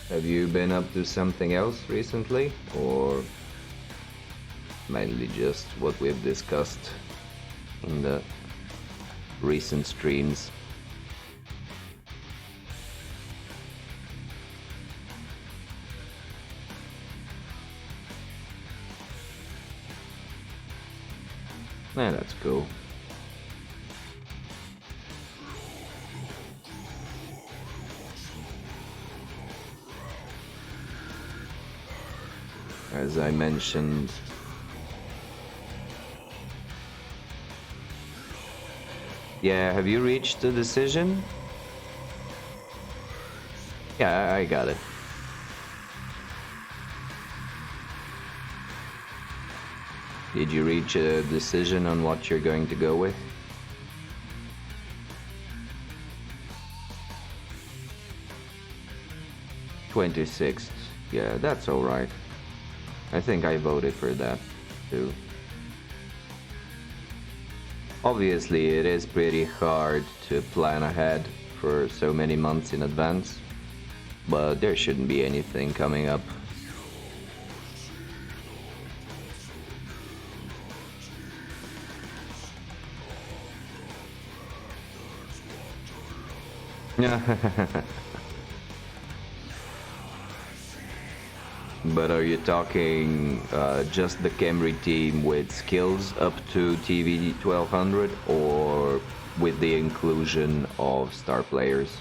A: Have you been up to something else recently, or mainly just what we've discussed in the recent streams? Yeah, that's cool. As I mentioned, yeah, have you reached a decision? Yeah, I got it. Did you reach a decision on what you're going to go with? 26th. Yeah, that's alright. I think I voted for that too. Obviously, it is pretty hard to plan ahead for so many months in advance, but there shouldn't be anything coming up. But are you talking just the Camry team with skills up to TV 1200 or with the inclusion of star players?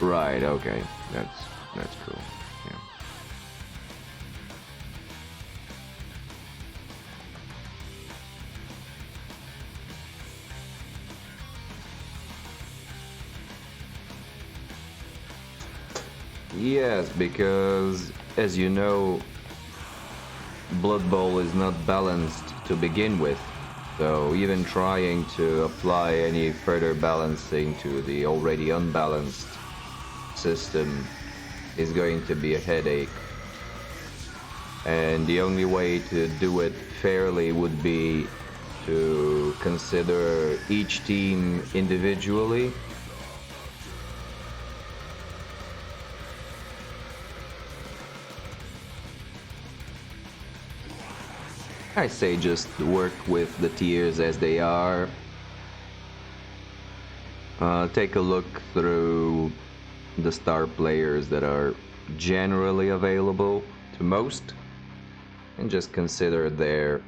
A: Right, okay. That's cool. Yeah. Yes, because as you know, Blood Bowl is not balanced to begin with. So even trying to apply any further balancing to the already unbalanced system is going to be a headache. And the only way to do it fairly would be to consider each team individually. I say just work with the tiers as they are. Take a look through the star players that are generally available to most and just consider their...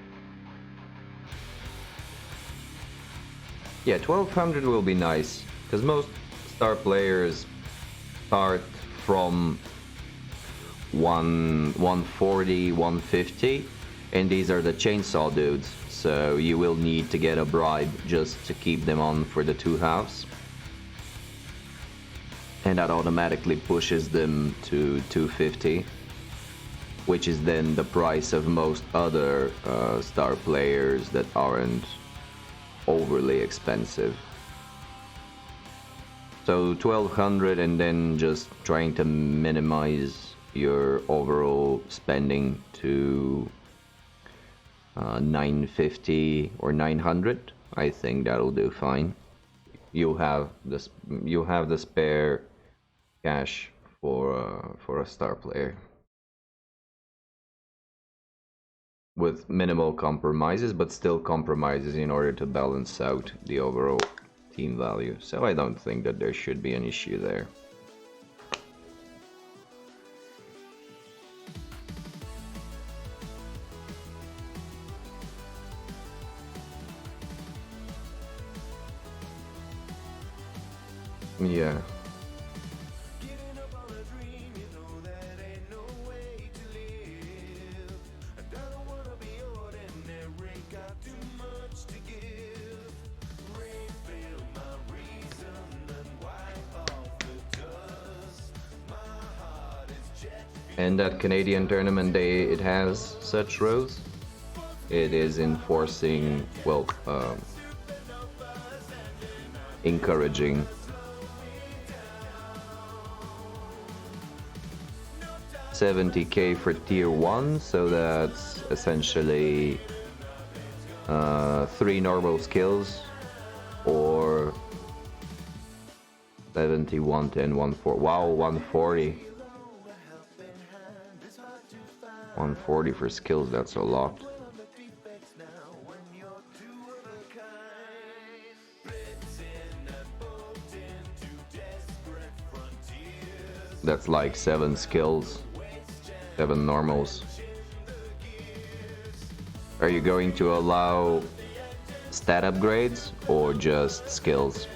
A: Yeah, 1200 will be nice because most star players start from 140, 150, and these are the chainsaw dudes, so you will need to get a bribe just to keep them on for the two halves. And that automatically pushes them to 250, which is then the price of most other star players that aren't overly expensive. So 1200 and then just trying to minimize your overall spending to 950 or 900. I think that'll do fine. You'll have the spare cash for a star player with minimal compromises, but still compromises in order to balance out the overall team value. So I don't think that there should be an issue there. Yeah. And that Canadian tournament day, it has such rules. It is enforcing, well, encouraging $70K for tier 1, so that's essentially 3 normal skills, or 70, 110, 140. Wow, 140. 140 for skills, that's a lot. That's like 7 skills, 7 normals. Are you going to allow stat upgrades or just skills?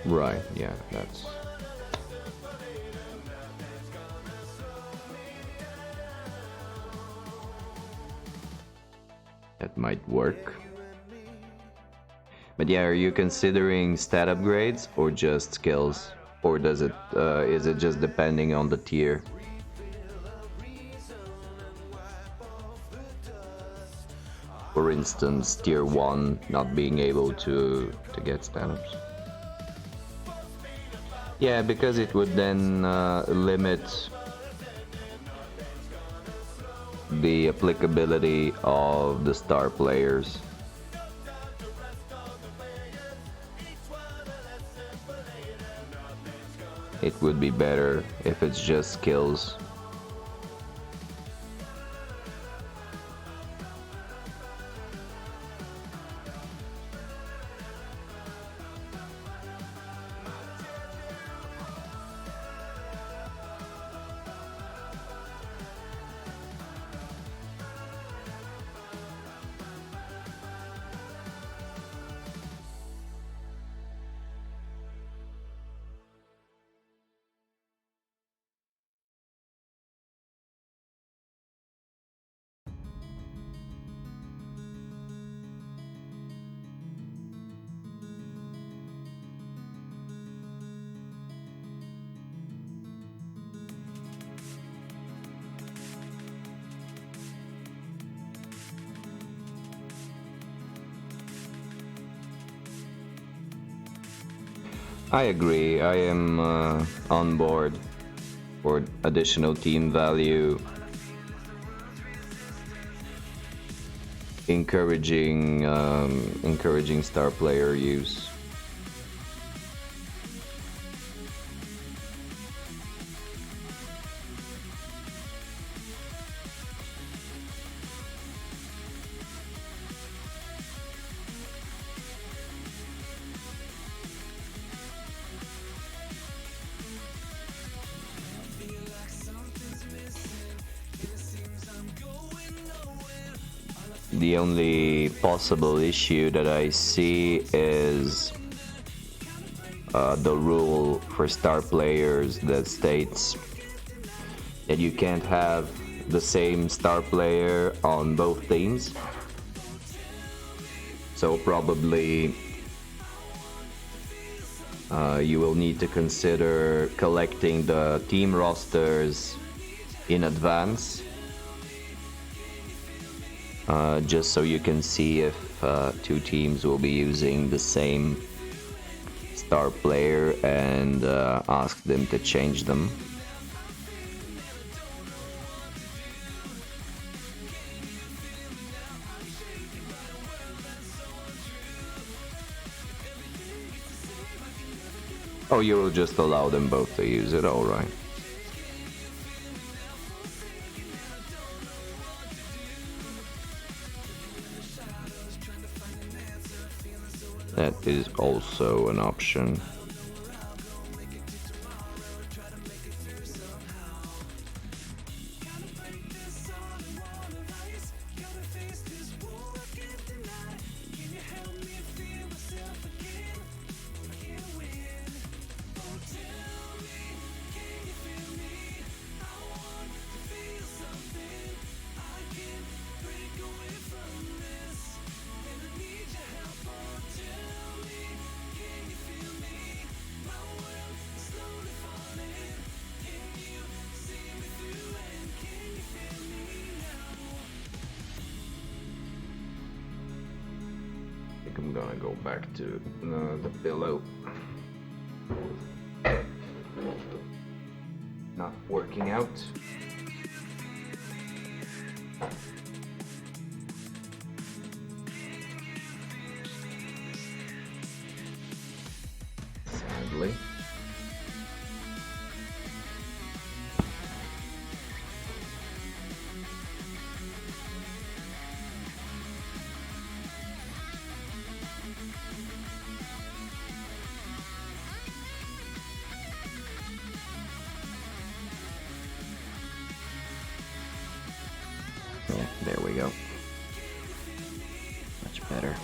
A: Right, yeah, that's... That might work. But yeah, are you considering stat upgrades or just skills? Or does it is it just depending on the tier? For instance, tier 1 not being able to get stat ups. Yeah, because it would then limit the applicability of the star players. It would be better if it's just skills. I agree. I am on board for additional team value, encouraging star player use. The only possible issue that I see is the rule for star players that states that you can't have the same star player on both teams. So probably you will need to consider collecting the team rosters in advance, just so you can see if two teams will be using the same star player and ask them to change them. Oh, you will just allow them both to use it, alright. That is also an option. I'm gonna go back to the pillow. Not working out. Sadly. Yeah, there we go. Much better.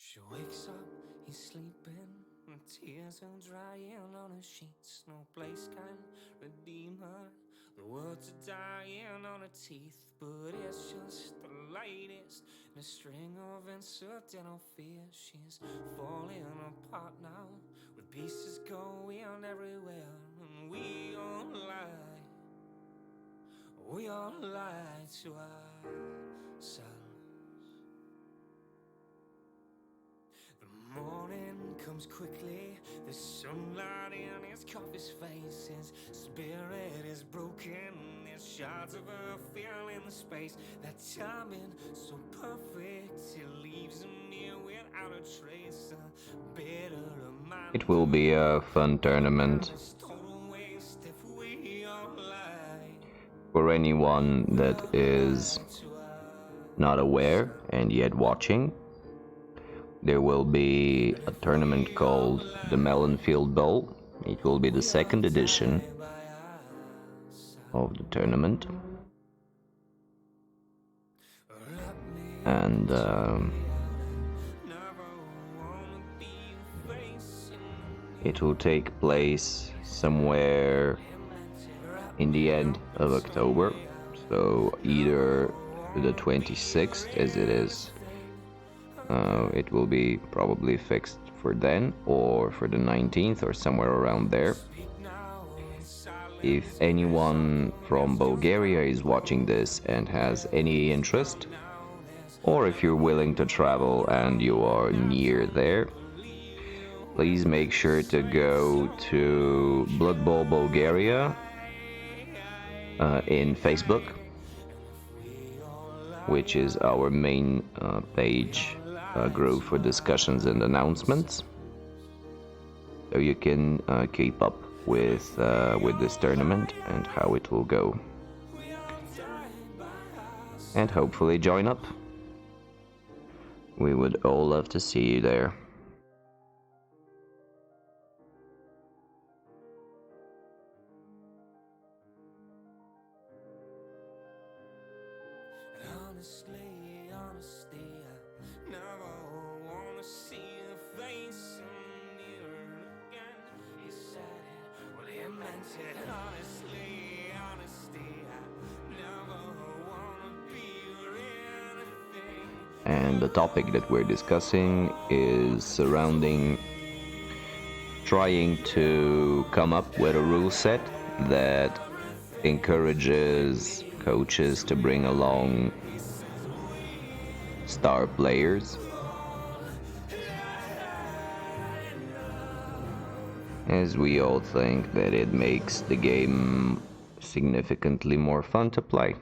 B: She wakes up, he's sleeping, and tears are drying on her sheets. No place can redeem her. The words are dying on her teeth, but it's just the latest in a string of incidental fears. She's falling apart now, with pieces going everywhere, and we all lie to ourselves. The morning comes quickly, the sunlight in his coffee's face. His spirit is broken, there's shards of earth filling the space. That timing so perfect, it leaves him near without a trace. A bitter reminder,
A: It will be a fun tournament for anyone that is not aware and yet watching. There will be a tournament called the Melonfield Bowl. It will be the second edition of the tournament. And it will take place somewhere in the end of October. So either the 26th, as it is, it will be probably fixed for then, or for the 19th, or somewhere around there. If anyone from Bulgaria is watching this and has any interest, or if you're willing to travel and you are near there, please make sure to go to Blood Bowl Bulgaria in Facebook, which is our main page group for discussions and announcements, so you can keep up with this tournament and how it will go, and hopefully join up. We would all love to see you there.
B: Honesty, I never wanna see your face in the mirror again. He said it, well, he meant it. Honesty, I never wanna be or anything.
A: And the topic that we're discussing is surrounding trying to come up with a rule set that encourages coaches to bring along star players, as we all think that it makes the game significantly more fun to play.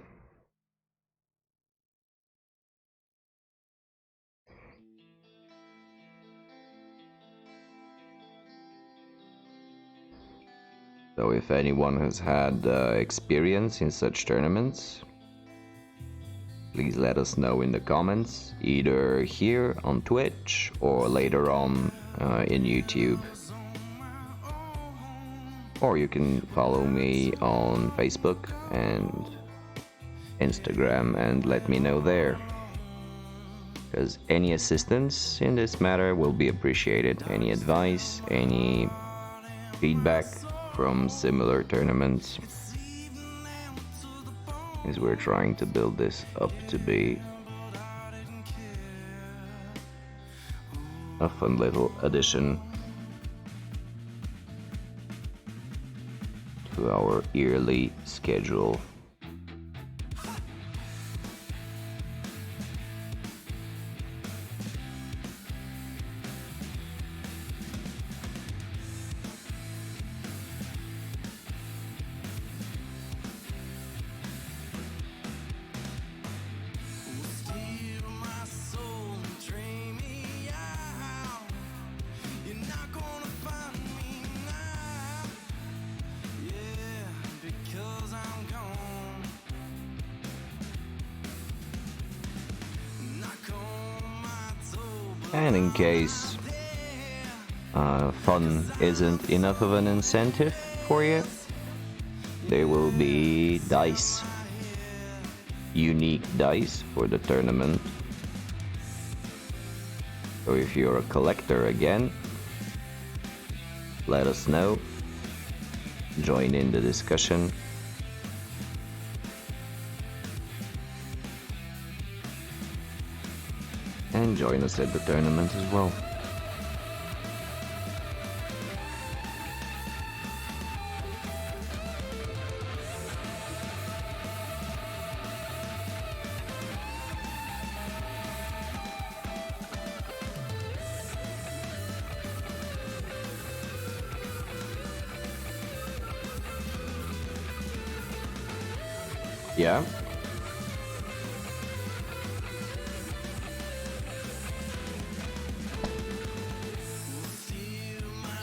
A: So if anyone has had experience in such tournaments, please let us know in the comments, either here on Twitch or later on in YouTube. Or you can follow me on Facebook and Instagram and let me know there, because any assistance in this matter will be appreciated. Any advice, any feedback from similar tournaments, as we're trying to build this up to be a fun little addition to our yearly schedule. And in case fun isn't enough of an incentive for you, there will be dice, unique dice for the tournament, So if you're a collector again, let us know. Join in the discussion. And join us at the tournament as well. Yeah.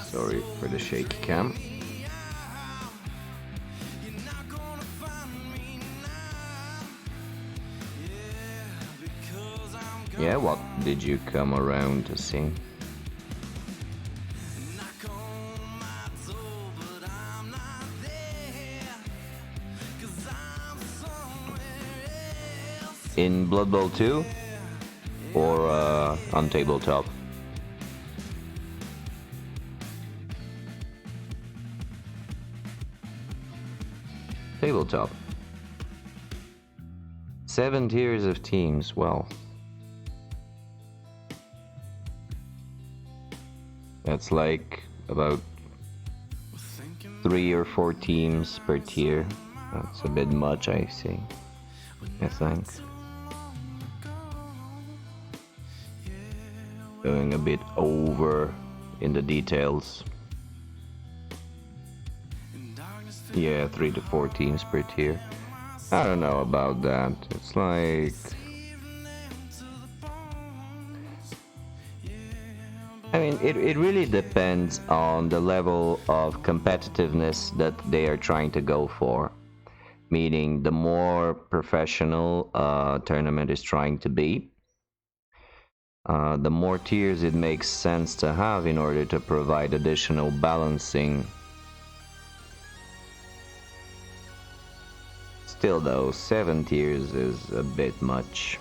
A: Sorry for the shaky cam. Yeah, what did you come around to see? In Blood Bowl 2 or on tabletop? Tabletop. 7 tiers of teams, well. That's like about 3 or 4 teams per tier. That's a bit much, I think. Going a bit over in the details. Yeah, 3 to 4 teams per tier. I don't know about that. It's like... I mean, it really depends on the level of competitiveness that they are trying to go for. Meaning, the more professional a tournament is trying to be, the more tiers it makes sense to have in order to provide additional balancing. Still though, 7 tiers is a bit much.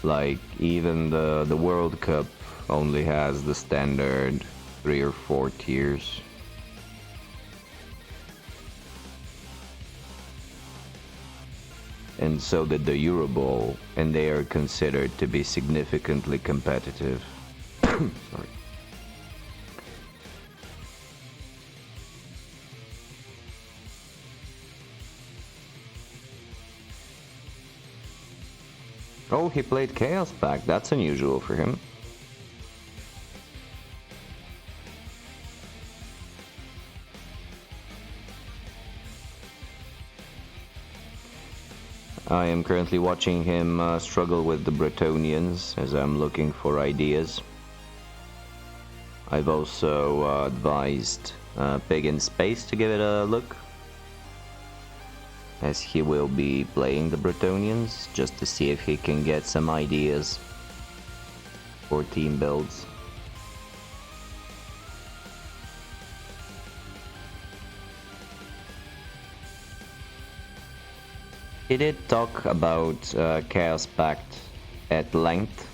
A: Like, even the World Cup only has the standard 3 or 4 tiers. And so did the Euro Bowl, and they are considered to be significantly competitive. Sorry. Oh, he played Chaos Pact. That's unusual for him. I am currently watching him struggle with the Bretonians as I'm looking for ideas. I've also advised Pig in Space to give it a look, as he will be playing the Bretonians, just to see if he can get some ideas for team builds. He did talk about Chaos Pact at length,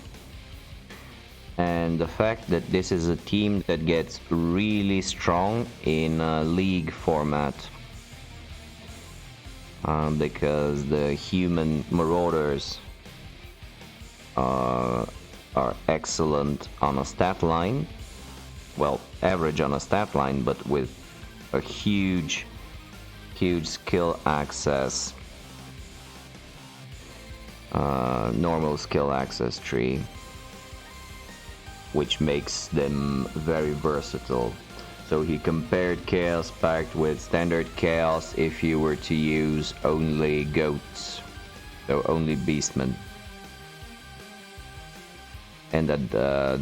A: and the fact that this is a team that gets really strong in a league format. Because the human marauders are excellent on a stat line, well, average on a stat line, but with a huge skill access, normal skill access tree, which makes them very versatile. So he compared Chaos Pact with standard Chaos if you were to use only goats, so only beastmen. And that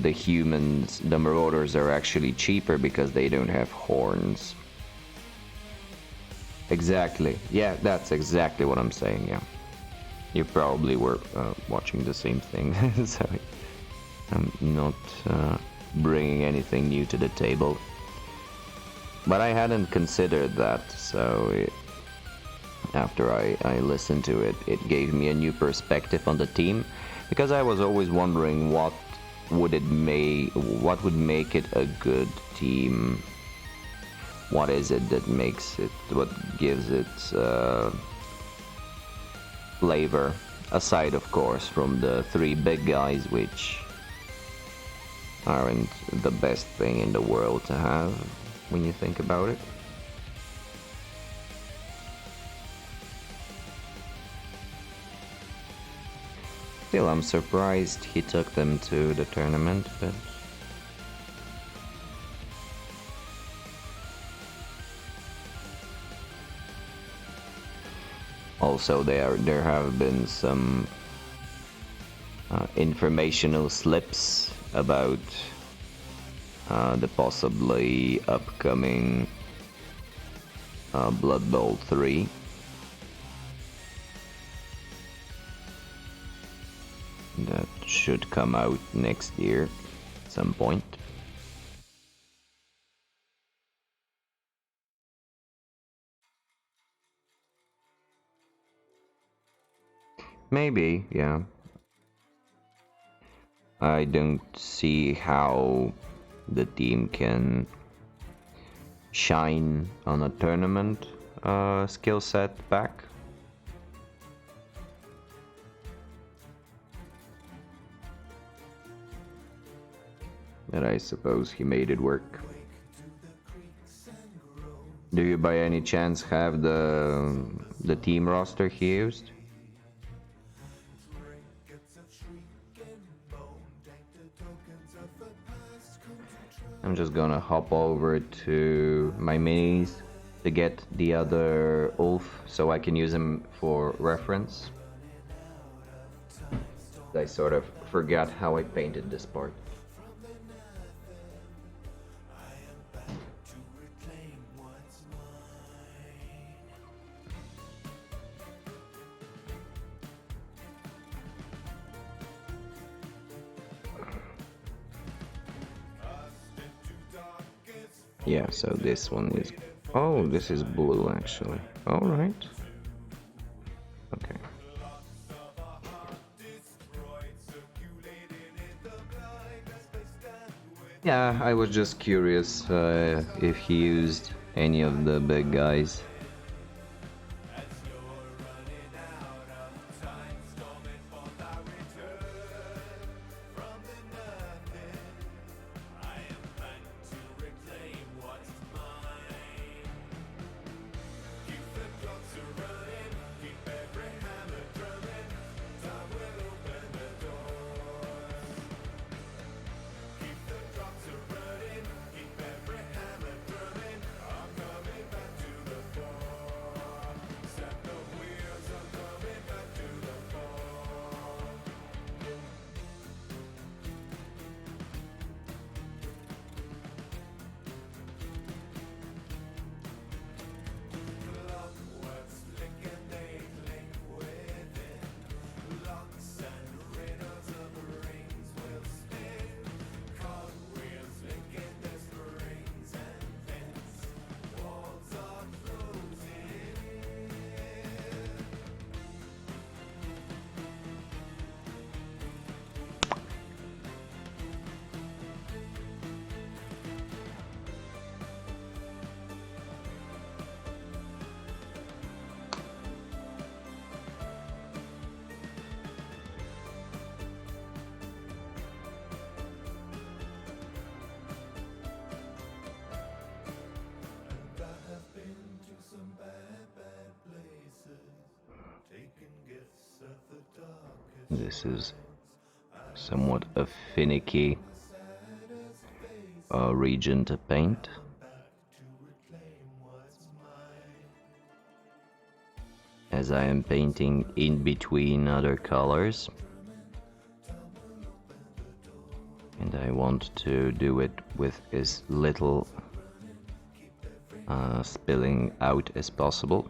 A: the humans, the marauders, are actually cheaper because they don't have horns. Exactly, yeah, that's exactly what I'm saying, yeah. You probably were watching the same thing, sorry. I'm not bringing anything new to the table. But I hadn't considered that, so after I listened to it, it gave me a new perspective on the team, because I was always wondering what would make it a good team. What is it that makes it, what gives it flavor, aside of course from the three big guys, which aren't the best thing in the world to have when you think about it. Still, I'm surprised he took them to the tournament, but also there have been some informational slips about the possibly upcoming Blood Bowl 3. That should come out next year at some point. Maybe, yeah. I don't see how the team can shine on a tournament skill set back. But I suppose he made it work. Do you by any chance have the team roster he used? I'm just gonna hop over to my minis to get the other Ulf so I can use him for reference. I sort of forgot how I painted this part. Yeah, so this one is... Oh, this is blue actually. Alright. Okay. Yeah, I was just curious if he used any of the big guys. This is somewhat a finicky region to paint. As I am painting in between other colors. And I want to do it with as little spilling out as possible,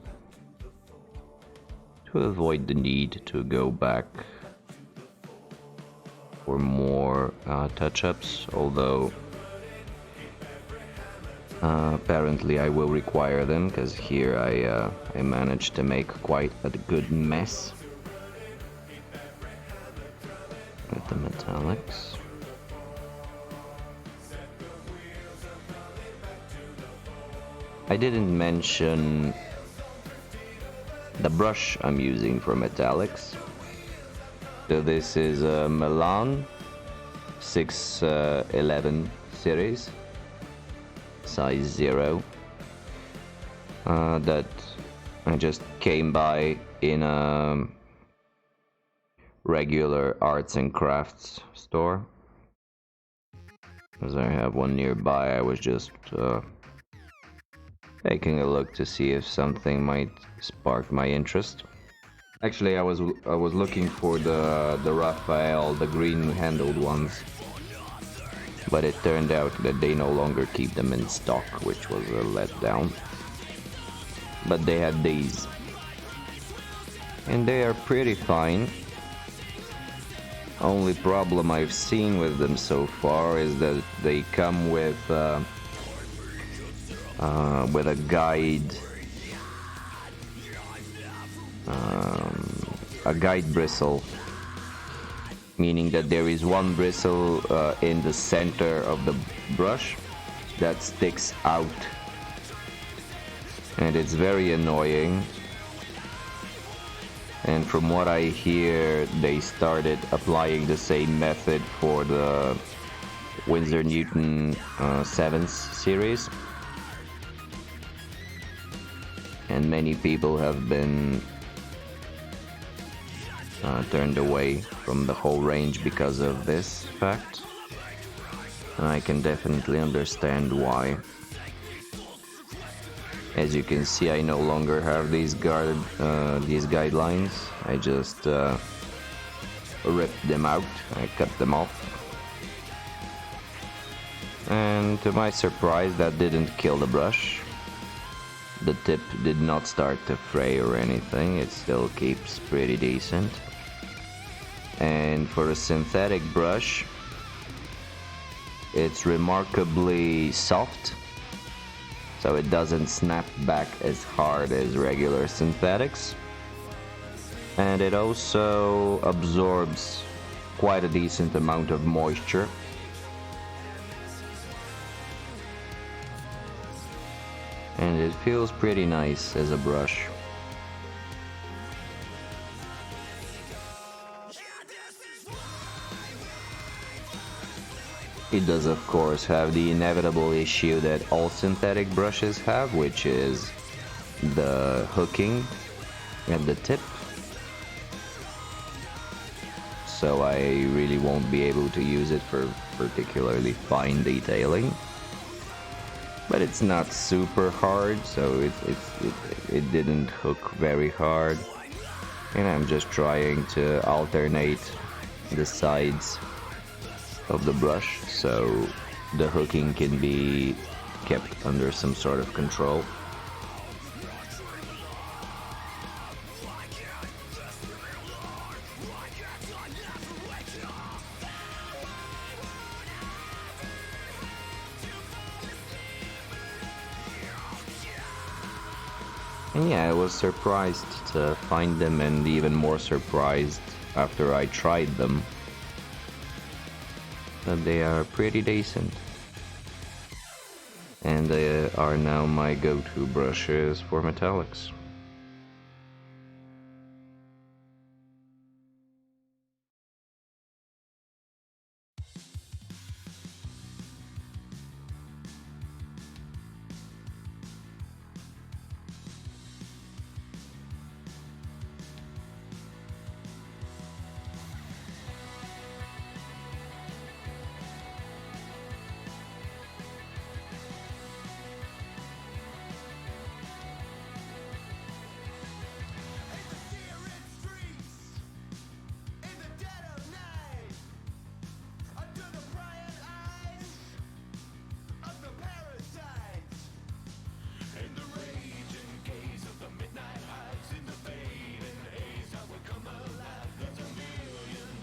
A: to avoid the need to go back for more touch-ups, although apparently I will require them, because here I managed to make quite a good mess with the metallics. I didn't mention the brush I'm using for metallics. So this is a Milan 611 series, size 0, that I just came by in a regular arts and crafts store. As I have one nearby, I was just taking a look to see if something might spark my interest. Actually, I was looking for the Raphael, the green-handled ones, but it turned out that they no longer keep them in stock, which was a letdown. But they had these, and they are pretty fine. Only problem I've seen with them so far is that they come with a guide. A guide bristle, meaning that there is one bristle in the center of the brush that sticks out, and it's very annoying. And from what I hear, they started applying the same method for the Winsor Newton 7th series, and many people have been turned away from the whole range because of this fact, and I can definitely understand why. As you can see, I no longer have these guidelines. I just ripped them out. I cut them off, and to my surprise, that didn't kill the brush. The tip did not start to fray or anything. It still keeps pretty decent. And for a synthetic brush, it's remarkably soft, so it doesn't snap back as hard as regular synthetics, and it also absorbs quite a decent amount of moisture. And it feels pretty nice as a brush. It does, of course, have the inevitable issue that all synthetic brushes have, which is the hooking at the tip. So I really won't be able to use it for particularly fine detailing. But it's not super hard, so it didn't hook very hard. And I'm just trying to alternate the sides of the brush so the hooking can be kept under some sort of control. And yeah, I was surprised to find them, and even more surprised after I tried them, that they are pretty decent. And they are now my go-to brushes for metallics.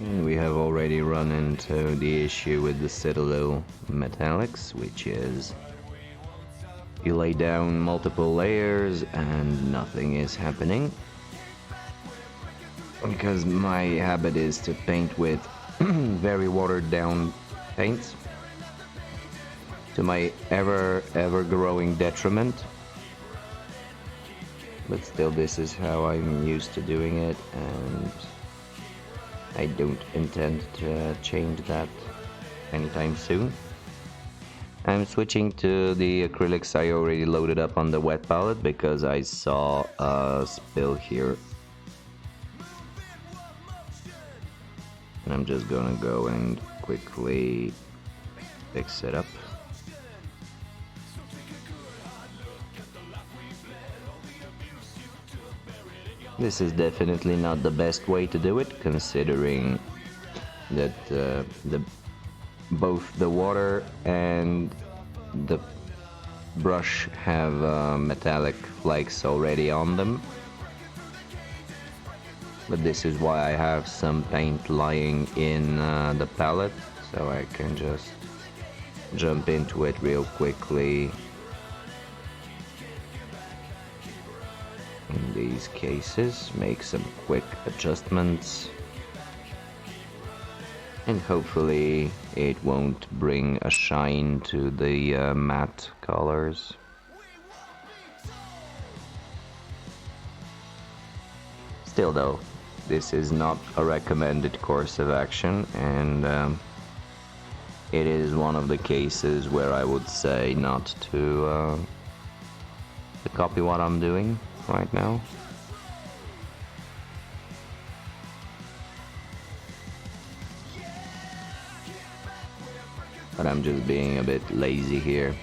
A: And we have already run into the issue with the Citadel Metallics, which is you lay down multiple layers and nothing is happening. Because my habit is to paint with very watered down paints, to my ever growing detriment. But still, this is how I'm used to doing it, and I don't intend to change that anytime soon. I'm switching to the acrylics I already loaded up on the wet palette because I saw a spill here. And I'm just gonna go and quickly fix it up. This is definitely not the best way to do it, considering that both the water and the brush have metallic flakes already on them. But this is why I have some paint lying in the palette, so I can just jump into it real quickly. In these cases, make some quick adjustments, and hopefully it won't bring a shine to the matte colors. Still though, this is not a recommended course of action, and it is one of the cases where I would say not to copy what I'm doing right now. But I'm just being a bit lazy here.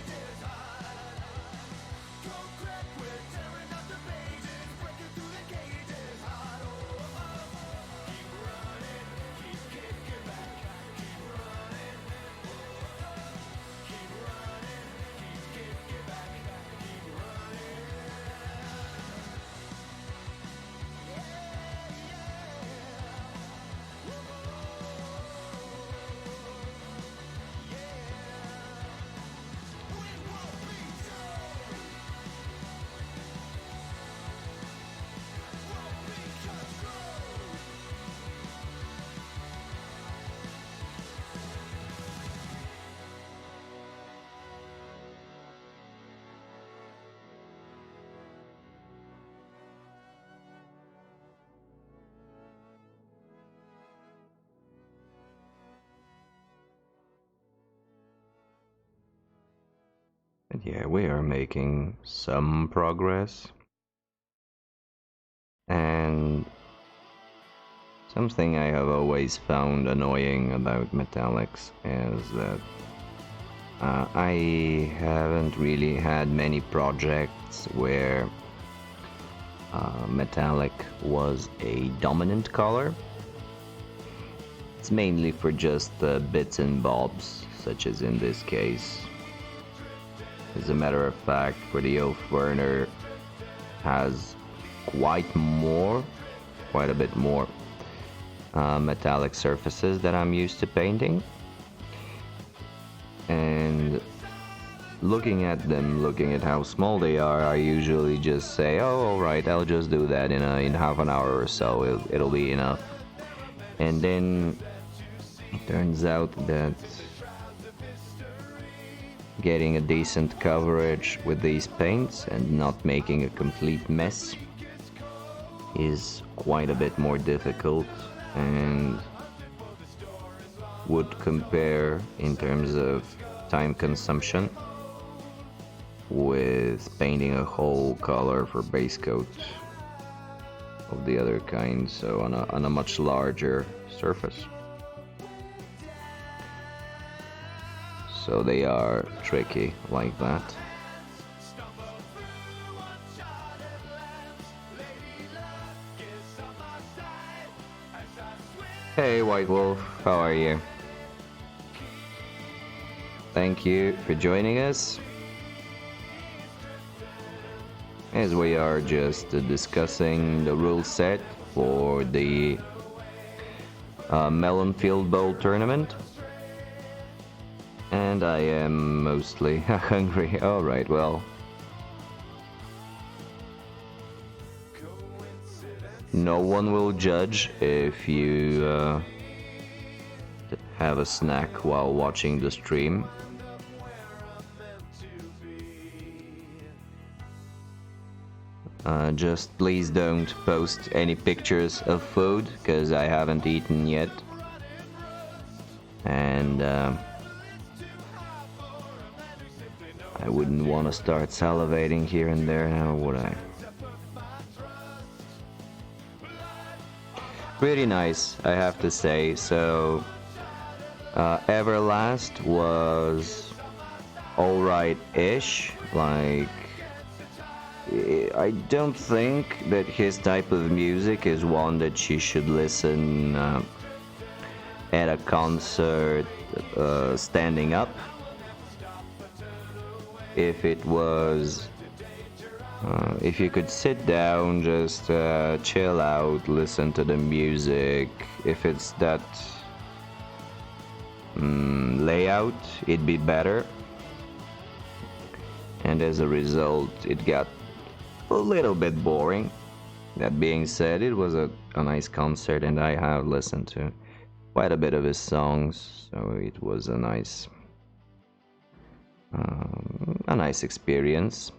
A: And yeah, we are making some progress. And something I have always found annoying about metallics is that I haven't really had many projects where metallic was a dominant color. It's mainly for just bits and bobs, such as in this case. As a matter of fact, for the Oath Burner has quite a bit more metallic surfaces that I'm used to painting. And looking at them, looking at how small they are, I usually just say, oh, alright, I'll just do that in half an hour or so, it'll be enough. And then it turns out that getting a decent coverage with these paints and not making a complete mess is quite a bit more difficult, and would compare in terms of time consumption with painting a whole color for base coat of the other kind, so on a much larger surface. So they are tricky like that. Hey White Wolf, how are you? Thank you for joining us, as we are just discussing the rule set for the Melon Field Bowl tournament. And I am mostly hungry. Alright, well. No one will judge if you have a snack while watching the stream. Just please don't post any pictures of food, because I haven't eaten yet. And I wouldn't want to start salivating here and there now, would I? Pretty nice, I have to say. So, Everlast was alright-ish. Like, I don't think that his type of music is one that you should listen at a concert standing up. If it was, if you could sit down, just chill out, listen to the music, if it's that layout, it'd be better. And as a result, it got a little bit boring. That being said, it was a nice concert, and I have listened to quite a bit of his songs, so it was a nice experience.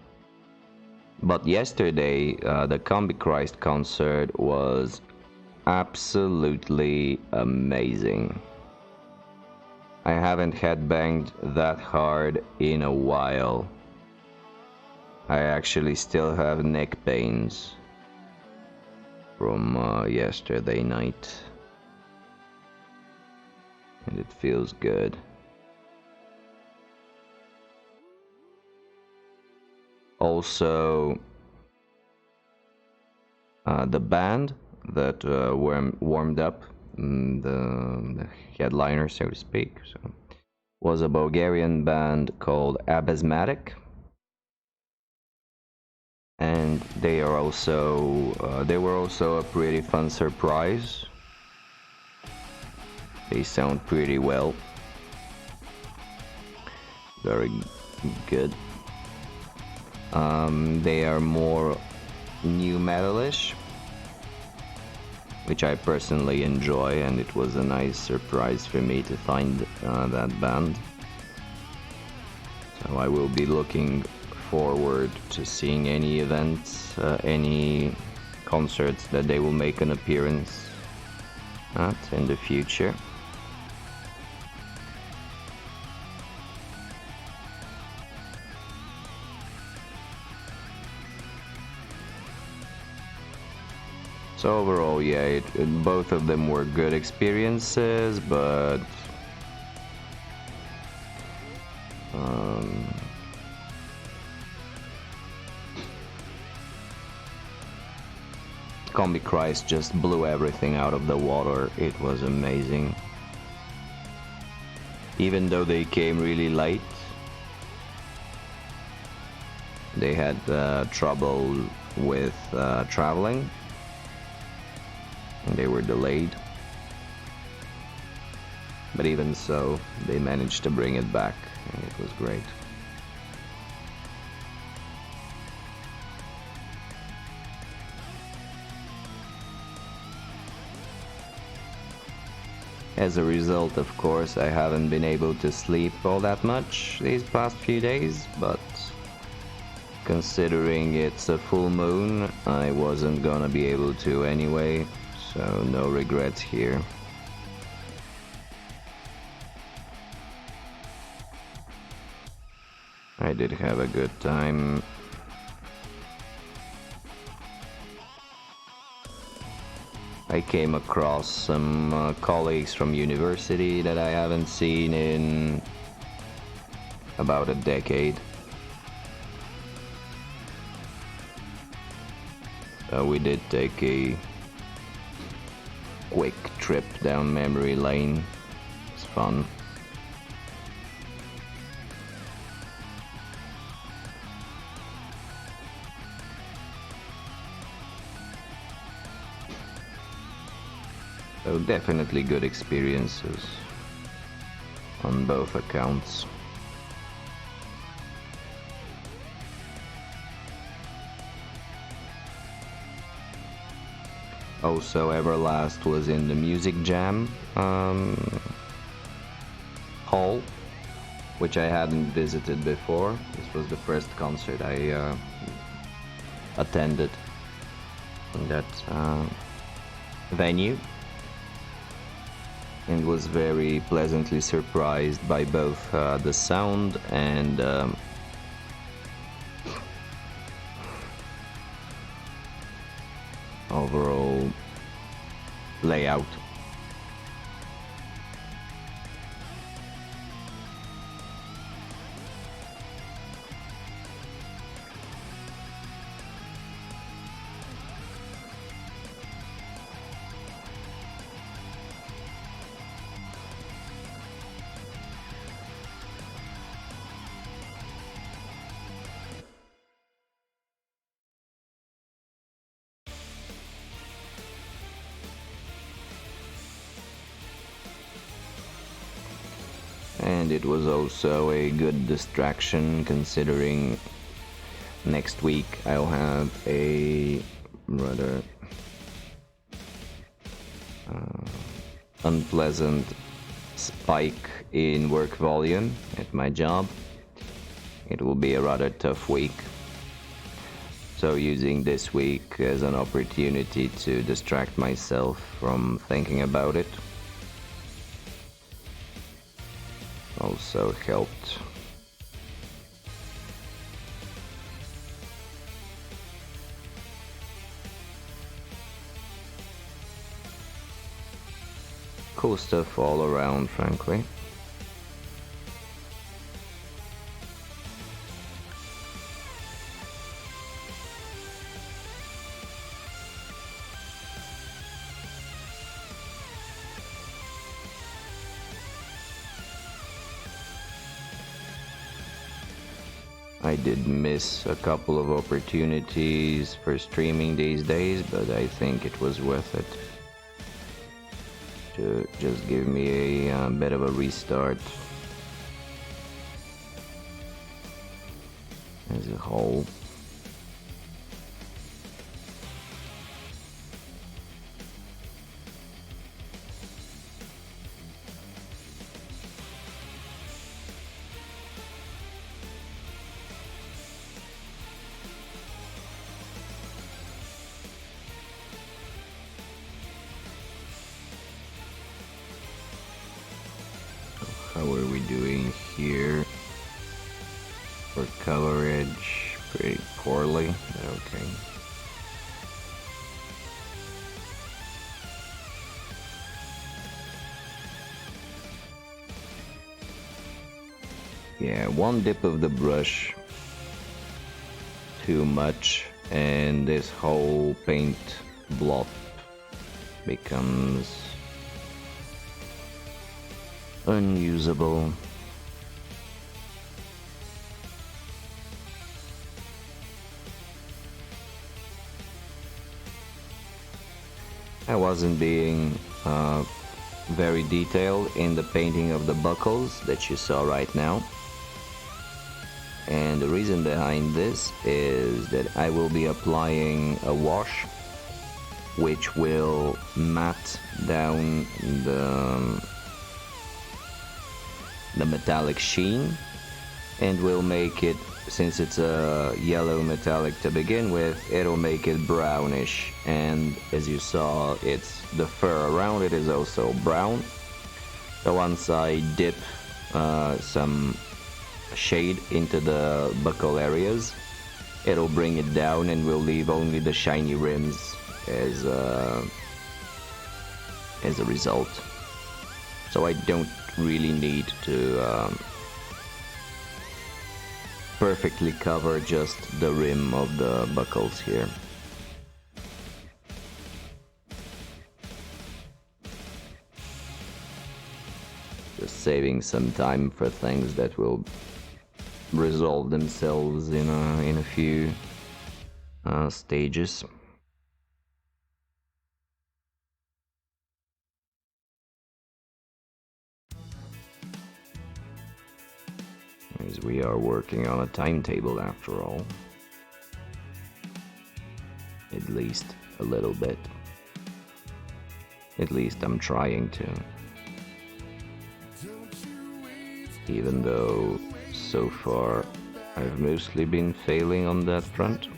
A: But yesterday, the Combi Christ concert was absolutely amazing. I haven't headbanged that hard in a while. I actually still have neck pains from yesterday night, and it feels good. Also, the band that warmed up, the headliner, so to speak, so, was a Bulgarian band called Abysmatic. And they were also a pretty fun surprise. They sound pretty well. Very good. They are more new metalish, which I personally enjoy, and it was a nice surprise for me to find that band. So I will be looking forward to seeing any events, any concerts that they will make an appearance at in the future. So overall, yeah, both of them were good experiences, but Combi Christ just blew everything out of the water. It was amazing. Even though they came really late, they had trouble with traveling, and they were delayed. But even so, they managed to bring it back, and it was great. As a result, of course, I haven't been able to sleep all that much these past few days, but considering it's a full moon, I wasn't gonna be able to anyway, so no regrets here. I did have a good time. I came across some colleagues from university that I haven't seen in about a decade. We did take a quick trip down memory lane. It's fun. So definitely good experiences on both accounts. Also, Everlast was in the Music Jam hall, which I hadn't visited before. This was the first concert I attended in that venue, and was very pleasantly surprised by both the sound and overall layout. And it was also a good distraction, considering next week I'll have a rather unpleasant spike in work volume at my job. It will be a rather tough week. So using this week as an opportunity to distract myself from thinking about it also helped. Cool stuff all around, frankly. I did miss a couple of opportunities for streaming these days, but I think it was worth it to just give me a bit of a restart as a whole. How are we doing here for coverage? Pretty poorly. Okay. Yeah, one dip of the brush too much, and this whole paint blob becomes unusable. I wasn't being very detailed in the painting of the buckles that you saw right now. And the reason behind this is that I will be applying a wash which will matte down the metallic sheen, and will make it, since it's a yellow metallic to begin with, it'll make it brownish. And as you saw, it's the fur around it is also brown. So once I dip some shade into the buckle areas, it'll bring it down and will leave only the shiny rims as a result. So I don't really need to perfectly cover just the rim of the buckles here. Just saving some time for things that will resolve themselves in a few stages. as we are working on a timetable after all. At least a little bit. At least I'm trying to. Even though so far I've mostly been failing on that front.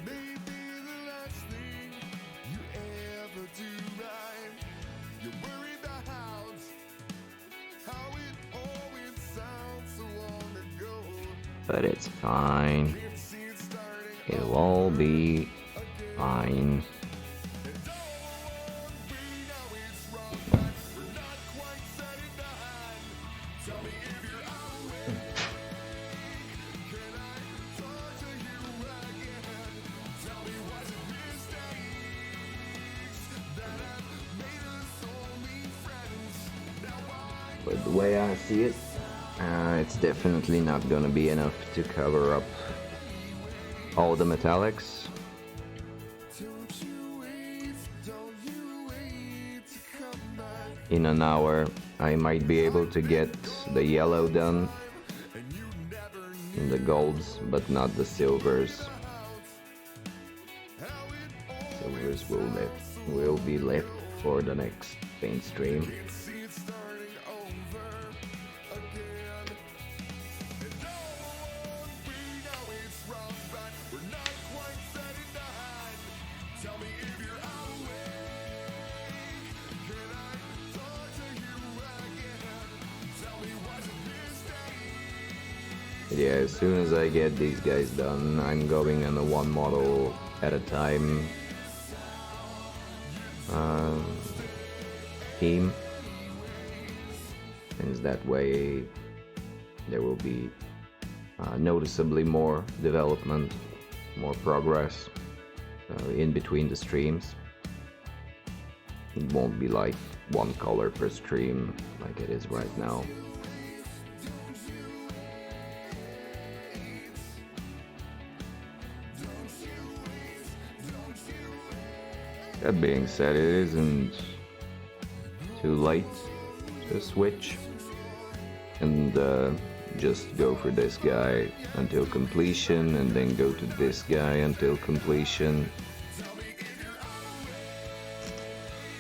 A: But it's fine. It'll all be fine. But the way I see it, it's definitely not gonna be enough to cover up all the metallics. In an hour, I might be able to get the yellow done, and the golds, but not the silvers. Silvers will be left for the next paint stream. Yeah, as soon as I get these guys done, I'm going on a one model at a time team. And that way there will be noticeably more development, more progress in between the streams. It won't be like one color per stream like it is right now. That being said, it isn't too late to switch and just go for this guy until completion and then go to this guy until completion.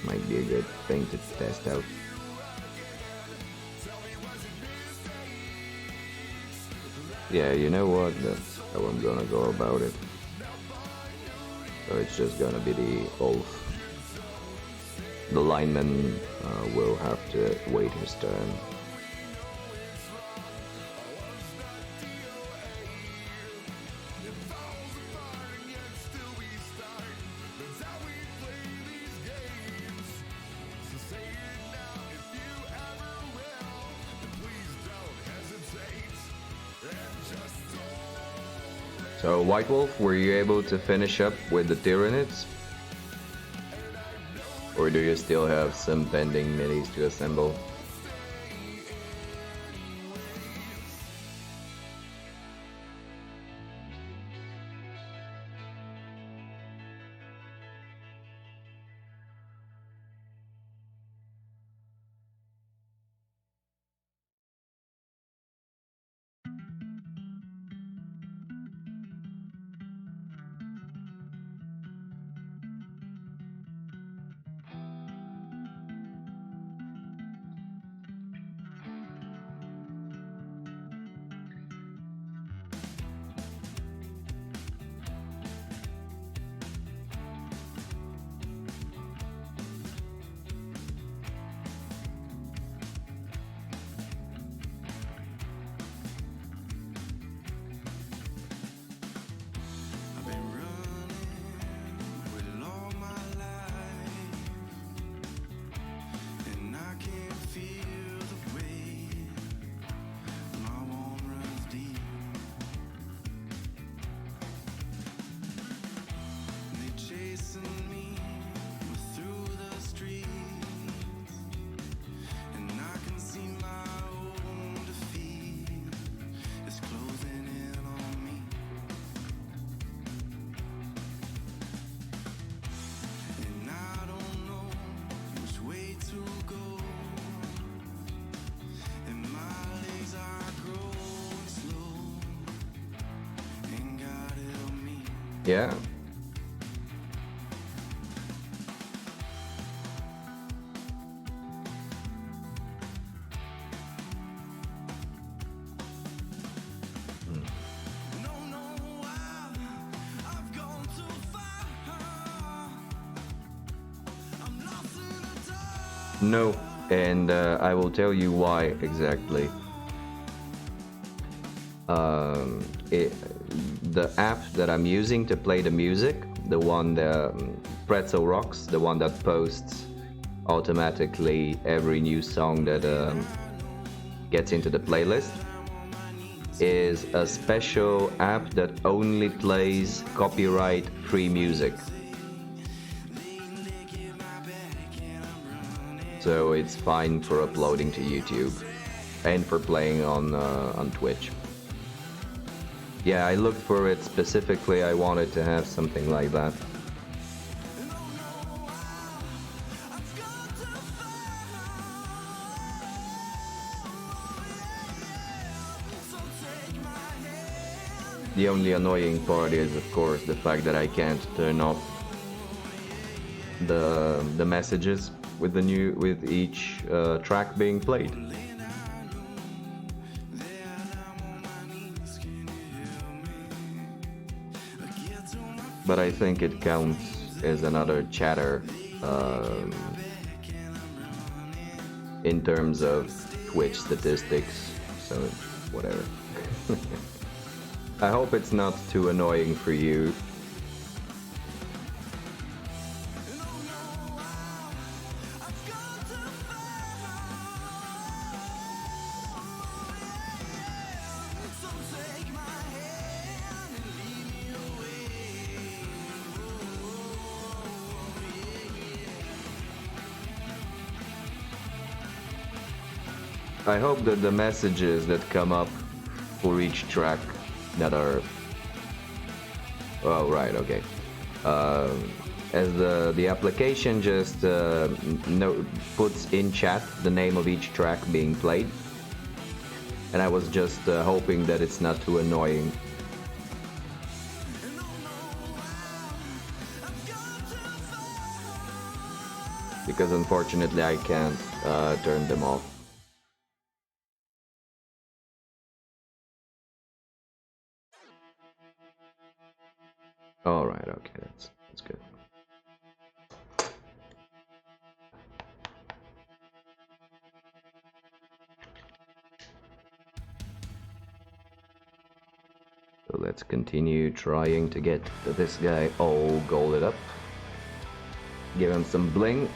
A: Might be a good thing to test out. Yeah, you know what? That's how I'm gonna go about it. So it's just gonna be the oath. The lineman will have to wait his turn. So, White Wolf, were you able to finish up with the Tyranids? Or do you still have some pending minis to assemble? Yeah. No, and I will tell you why exactly. Um, it, the app that I'm using to play the music, the one that Pretzel Rocks, the one that posts automatically every new song that gets into the playlist, is a special app that only plays copyright free music. So it's fine for uploading to YouTube and for playing on Twitch. Yeah, I looked for it specifically. I wanted to have something like that. The only annoying part is, of course, the fact that I can't turn off the messages with each track being played. But I think it counts as another chatter um, in terms of Twitch statistics, so whatever. I hope it's not too annoying for you. I hope that the messages that come up for each track that are... Oh, right, okay. As the application just puts in chat the name of each track being played. And I was just hoping that it's not too annoying. Because unfortunately I can't turn them off. All right, okay, that's good. So let's continue trying to get this guy all golded up. Give him some bling.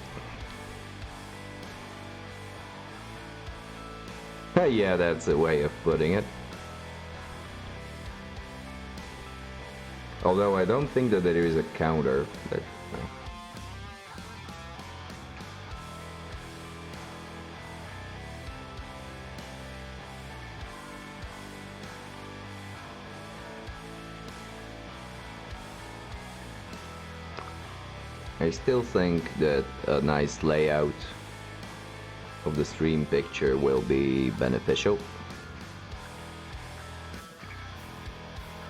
A: Yeah, that's a way of putting it. Although I don't think that there is a counter. But, no. I still think that a nice layout of the stream picture will be beneficial.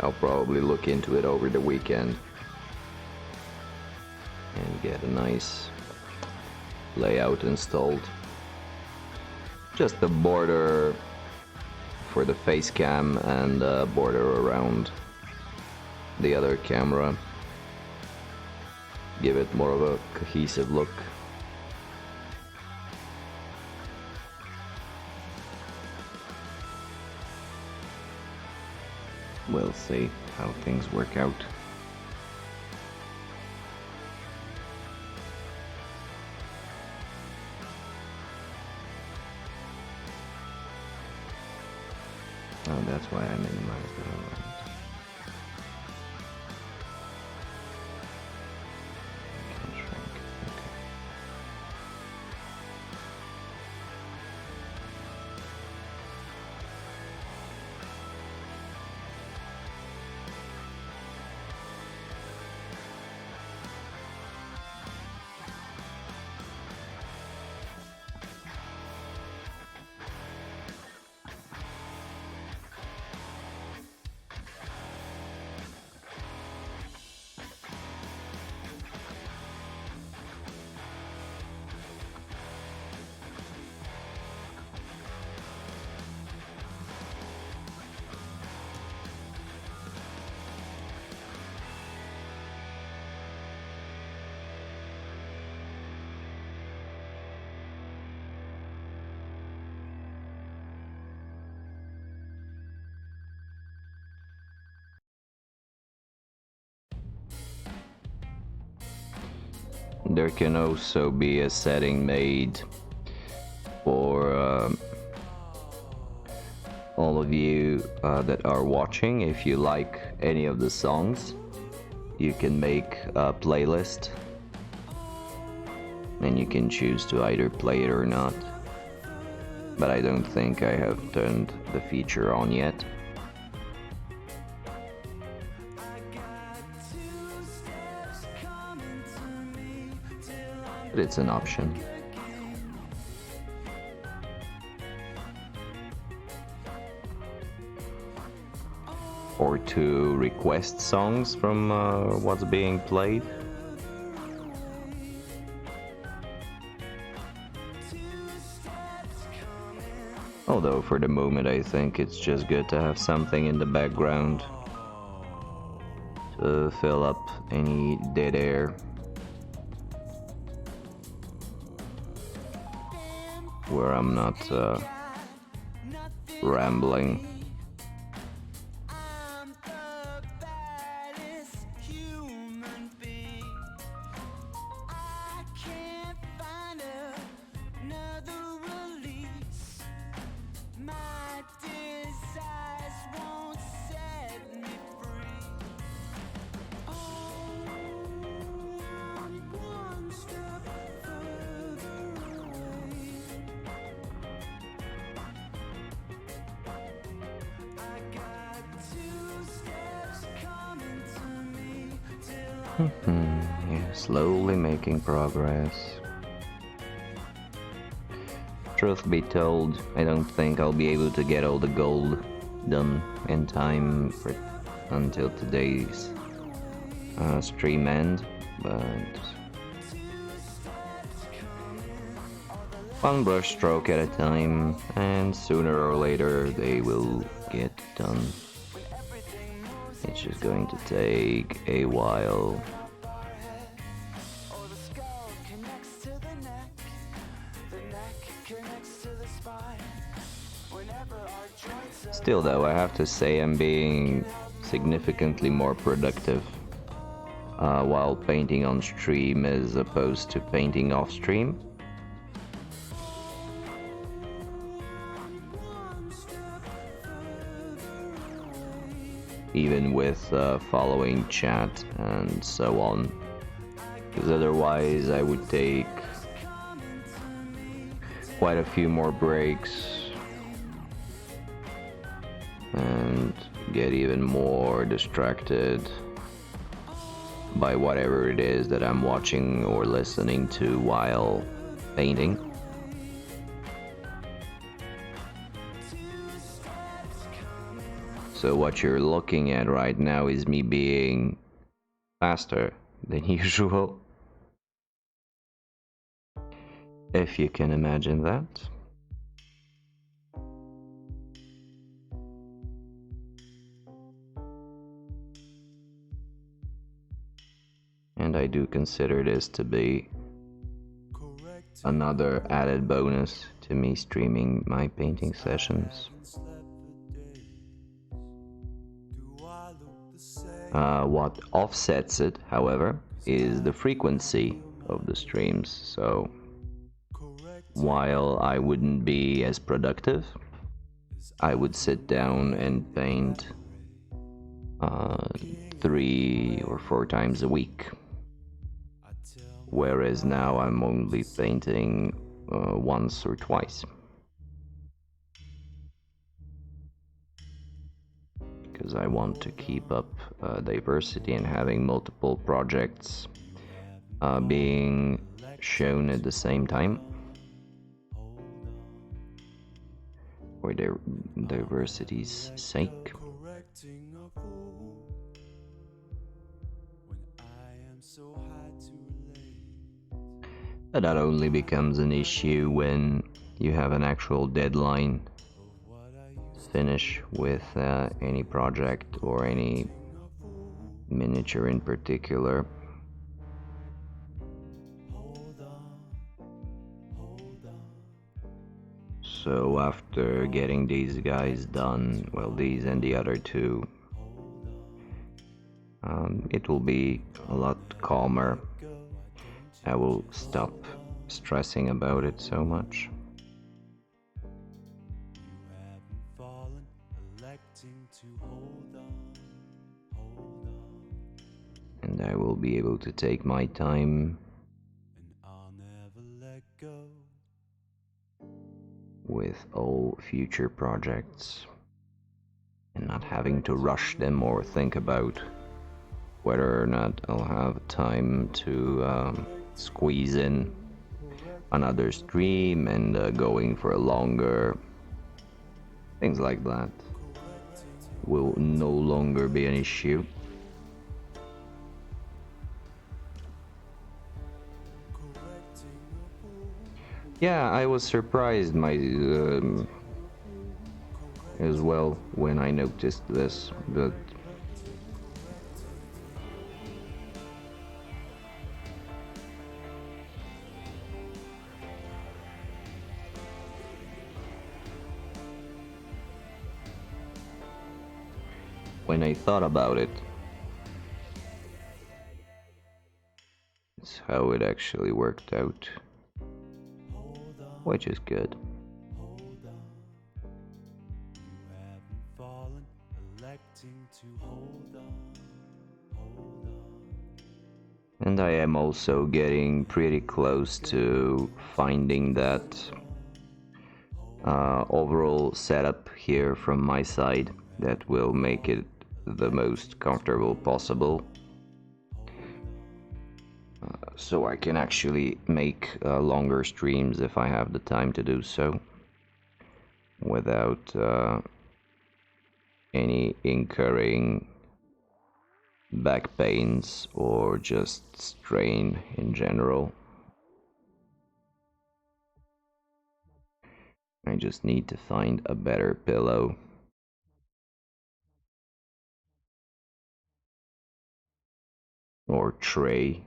A: I'll probably look into it over the weekend and get a nice layout installed. Just a border for the face cam and a border around the other camera. Give it more of a cohesive look. We'll see how things work out. Oh, that's why I minimized it. Alright. Can shrink. Okay. there can also be a setting made for all of you that are watching. If you like any of the songs, you can make a playlist and you can choose to either play it or not. But I don't think I have turned the feature on yet. But it's an option. Or to request songs from what's being played. Although for the moment I think it's just good to have something in the background to fill up any dead air. Where I'm not rambling. Yeah, slowly making progress. Truth be told, I don't think I'll be able to get all the gold done in time until today's stream end, but one brush stroke at a time, and sooner or later they will get done. It's just going to take a while. Still though, I have to say I'm being significantly more productive while painting on stream as opposed to painting off stream. Even with following chat and so on, because otherwise I would take quite a few more breaks and get even more distracted by whatever it is that I'm watching or listening to while painting. So what you're looking at right now is me being faster than usual, if you can imagine that. And I do consider this to be another added bonus to me streaming my painting sessions. What offsets it, however, is the frequency of the streams. So while I wouldn't be as productive, I would sit down and paint 3 or 4 times a week. Whereas now I'm only painting once or twice. Because I want to keep up diversity and having multiple projects being shown at the same time for their diversity's sake. But that only becomes an issue when you have an actual deadline finish with any project or any miniature in particular. So after getting these guys done, well, these and the other two, it will be a lot calmer I will stop stressing about it so much.
B: You haven't fallen, electing to hold on, hold on.
A: And I will be able to take my time
B: And I'll never let go.
A: with all future projects and not having to rush them or think about whether or not I'll have time to squeeze in another stream and going for a longer. Things like that will no longer be an issue. Yeah, I was surprised as well when I noticed this, but when I thought about it, it's how it actually worked out, which is good.
B: Hold on. You haven't fallen, electing to hold on, hold on.
A: And I am also getting pretty close to finding that overall setup here from my side that will make it the most comfortable possible. So I can actually make longer streams if I have the time to do so without any incurring back pains or just strain in general. I just need to find a better pillow. Or tray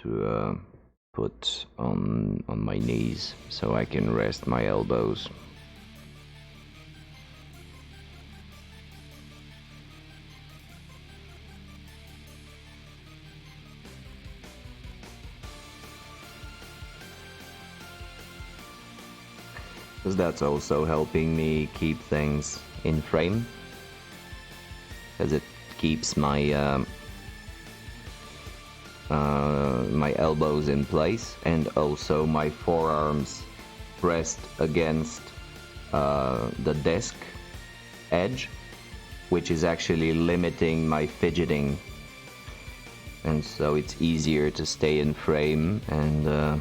A: to put on my knees so I can rest my elbows. Because that's also helping me keep things in frame, because it keeps my my elbows in place and also my forearms pressed against the desk edge, which is actually limiting my fidgeting, and so it's easier to stay in frame and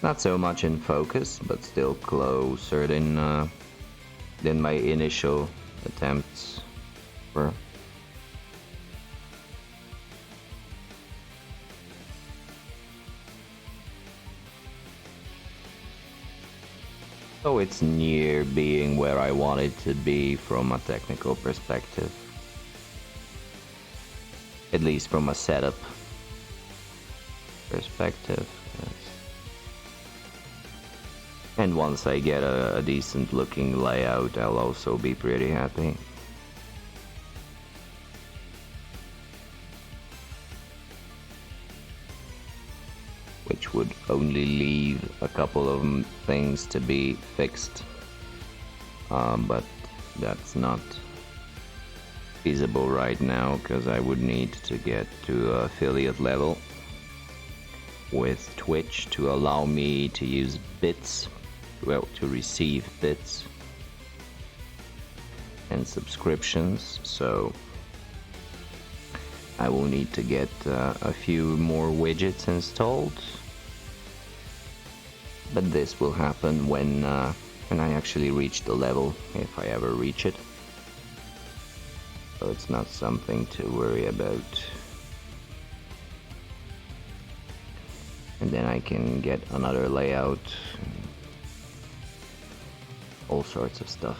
A: not so much in focus, but still closer than my initial attempts were. So it's near being where I want it to be from a technical perspective. At least from a setup perspective. Yes. And once I get a decent looking layout, I'll also be pretty happy. Which would only leave a couple of things to be fixed, but that's not feasible right now because I would need to get to affiliate level with Twitch to allow me to use bits, well, to receive bits and subscriptions, so I will need to get a few more widgets installed. But this will happen when I actually reach the level, if I ever reach it. So it's not something to worry about. And then I can get another layout, all sorts of stuff.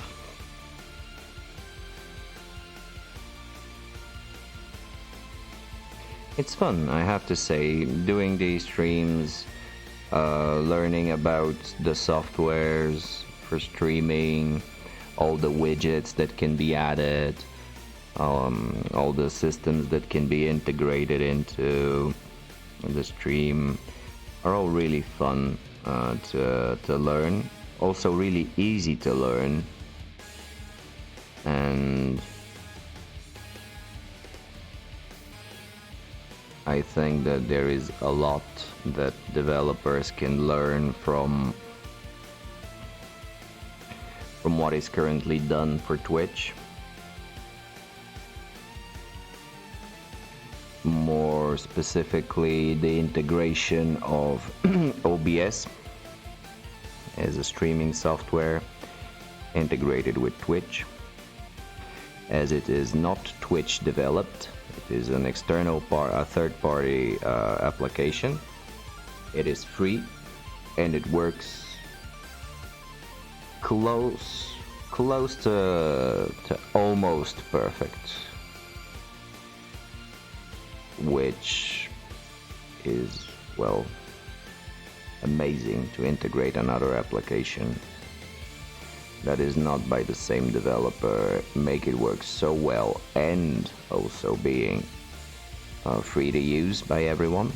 A: It's fun, I have to say, doing these streams, learning about the softwares for streaming, all the widgets that can be added, all the systems that can be integrated into the stream are all really fun to learn. Also really easy to learn. And I think that there is a lot that developers can learn from what is currently done for Twitch. More specifically, the integration of OBS as a streaming software integrated with Twitch, as it is not Twitch developed. It is an external a third-party application. It is free and it works close to almost perfect, which is, well, amazing to integrate another application that is not by the same developer, make it work so well, and also being free to use by everyone.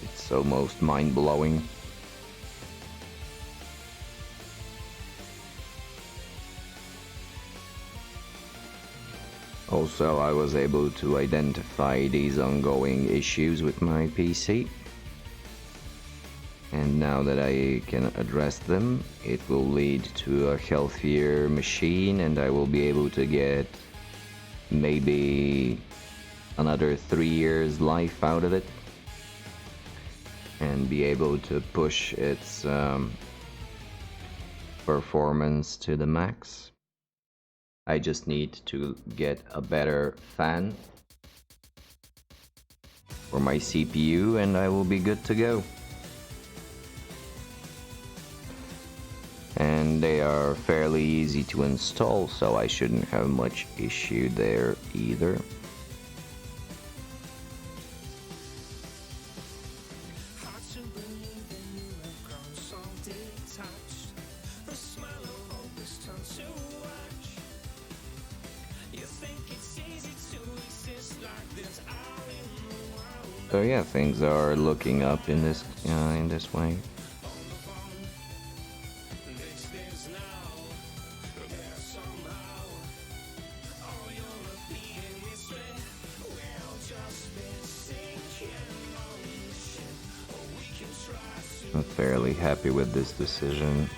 A: It's almost mind-blowing. Also, I was able to identify these ongoing issues with my PC. And now that I can address them, it will lead to a healthier machine, and I will be able to get maybe another 3 years life out of it and be able to push its performance to the max. I just need to get a better fan for my CPU and I will be good to go. And they are fairly easy to install, so I shouldn't have much issue there either. So yeah, things are looking up in this way. I'm fairly happy with this decision.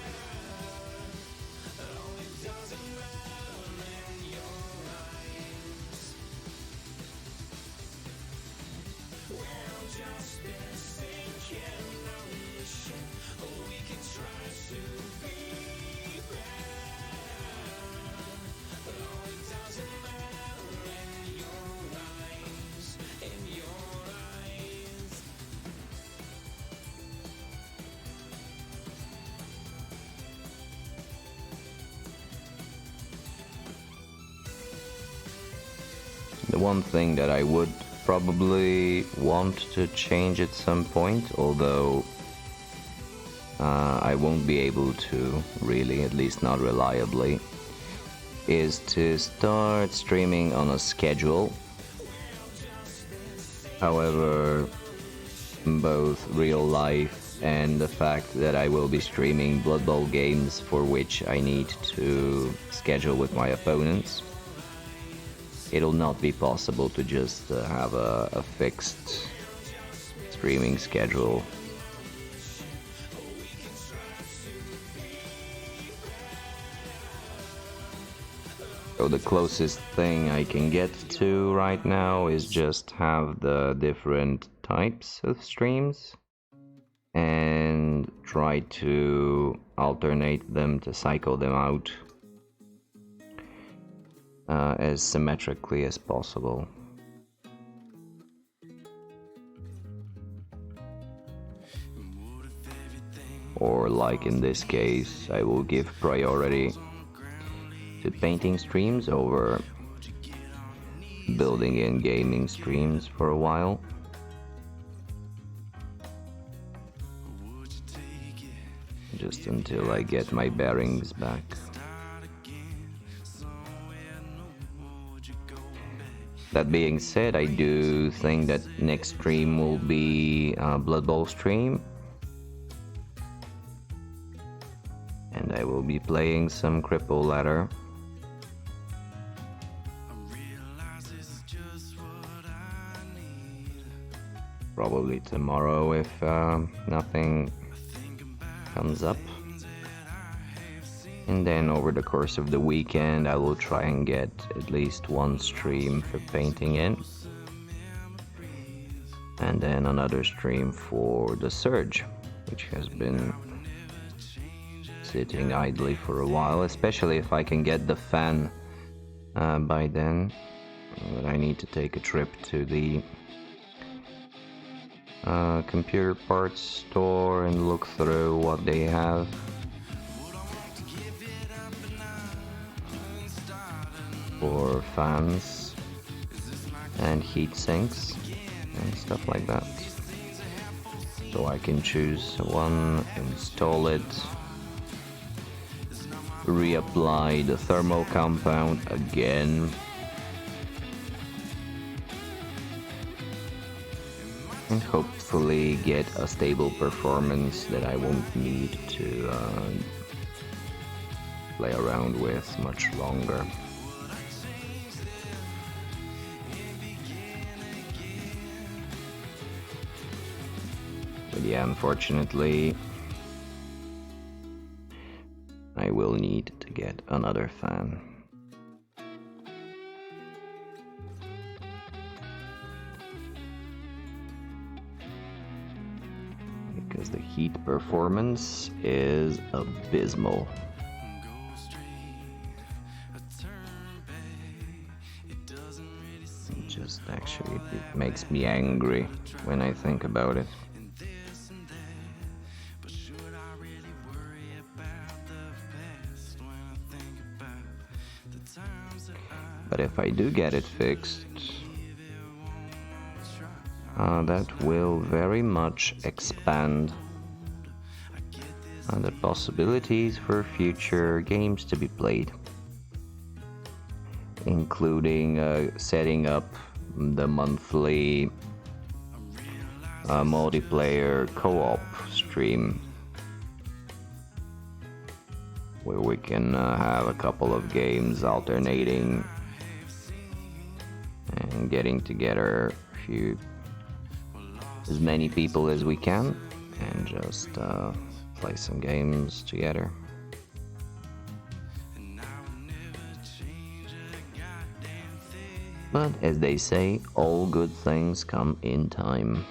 A: The one thing that I would probably want to change at some point, although I won't be able to really, at least not reliably, is to start streaming on a schedule. However, both real life and the fact that I will be streaming Blood Bowl games for which I need to schedule with my opponents, it'll not be possible to just have a fixed streaming schedule. So the closest thing I can get to right now is just have the different types of streams and try to alternate them, to cycle them out as symmetrically as possible. Or like in this case, I will give priority to painting streams over building in gaming streams for a while. Just until I get my bearings back. That being said, I do think that next stream will be a Blood Bowl stream. And I will be playing some Cripple Ladder. Probably tomorrow if nothing comes up. And then over the course of the weekend I will try and get at least one stream for painting in. And then another stream for the Surge, which has been sitting idly for a while, especially if I can get the fan by then. But I need to take a trip to the computer parts store and look through what they have. For fans and heat sinks and stuff like that. So I can choose one, install it, reapply the thermal compound again, and hopefully get a stable performance that I won't need to play around with much longer. But yeah, unfortunately, I will need to get another fan. Because the heat performance is abysmal. It makes me angry when I think about it. But if I do get it fixed, that will very much expand the possibilities for future games to be played, including setting up the monthly multiplayer co-op stream, where we can have a couple of games alternating and getting together as many people as we can and just play some games together. But as they say, all good things come in time.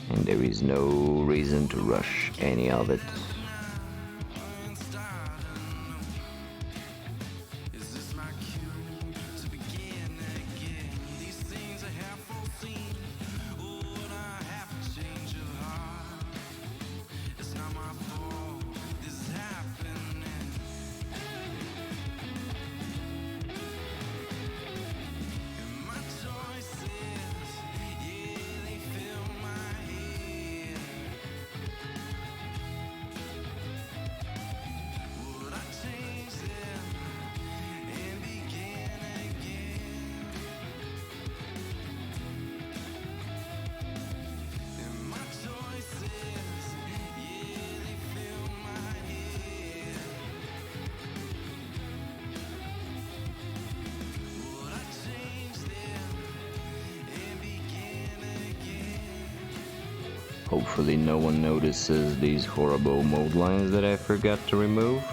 A: And there is no reason to rush any of it. Hopefully no one notices these horrible mode lines that I forgot to remove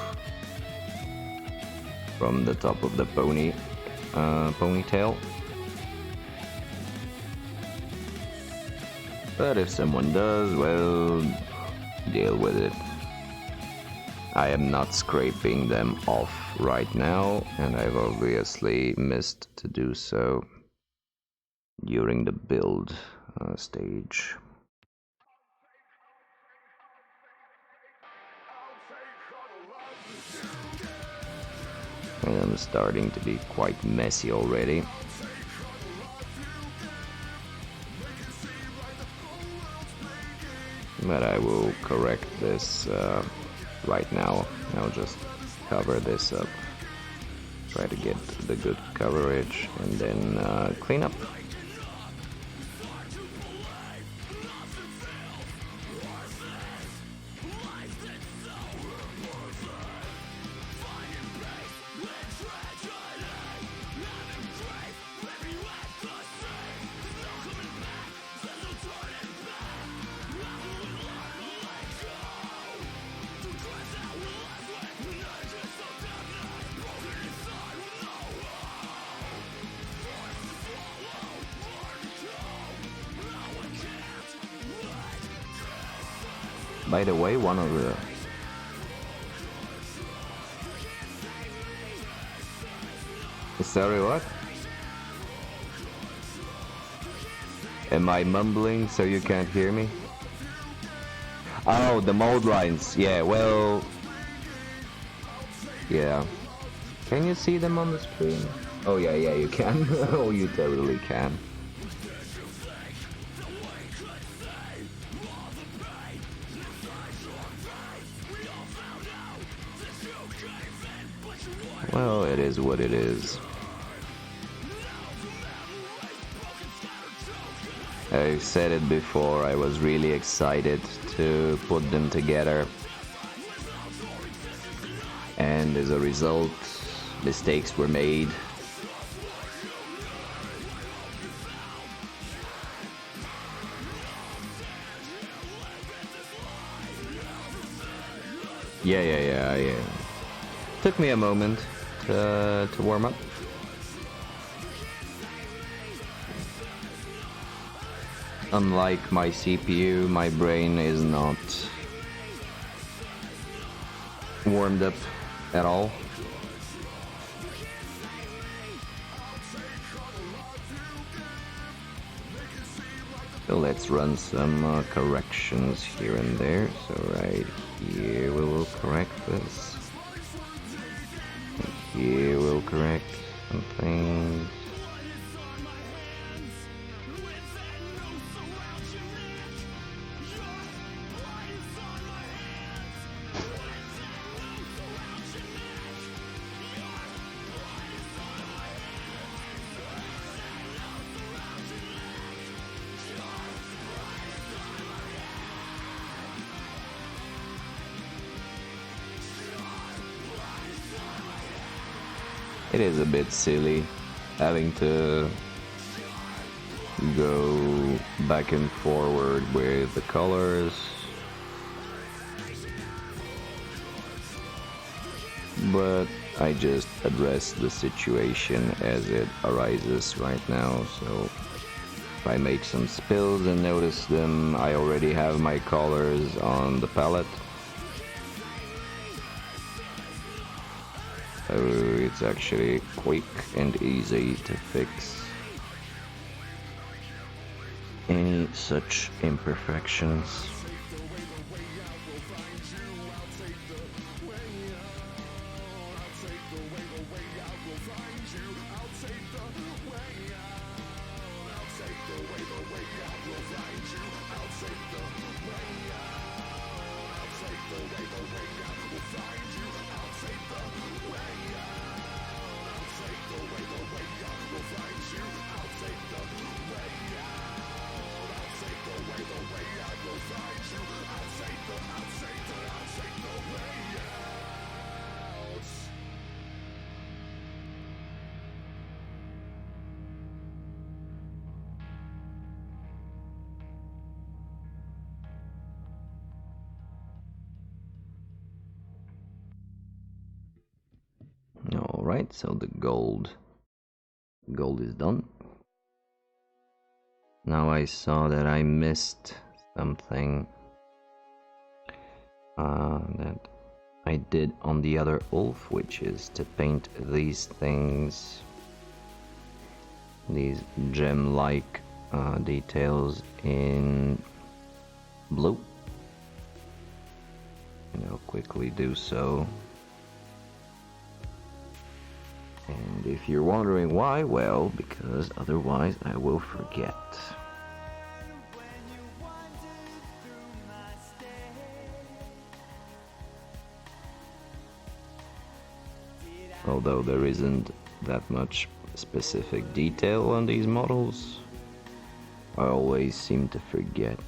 A: from the top of the ponytail. But if someone does, well, deal with it. I am not scraping them off right now, and I've obviously missed to do so during the build stage. And I'm starting to be quite messy already. But I will correct this right now. I'll just cover this up, try to get the good coverage, and then clean up. By the way, one of the sorry, what? Am I mumbling so you can't hear me? Oh, the mold lines. Yeah, well, yeah. Can you see them on the screen? Oh yeah, you can. Oh, you totally can. Well, it is what it is. I said it before, I was really excited to put them together. And as a result, mistakes were made. Yeah. Took me a moment to warm up. Unlike my CPU, my brain is not warmed up at all. So let's run some corrections here and there. So right here we will correct this. And here we'll correct some things. It is a bit silly having to go back and forward with the colors, but I just address the situation as it arises right now. So if I make some spills and notice them, I already have my colors on the palette. It's actually quick and easy to fix any such imperfections. Alright, so the gold is done. Now I saw that I missed something that I did on the other Ulf, which is to paint these things, these gem-like details in blue. And I'll quickly do so. And if you're wondering why, well, because otherwise I will forget. Although there isn't that much specific detail on these models, I always seem to forget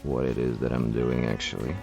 A: what it is that I'm doing actually.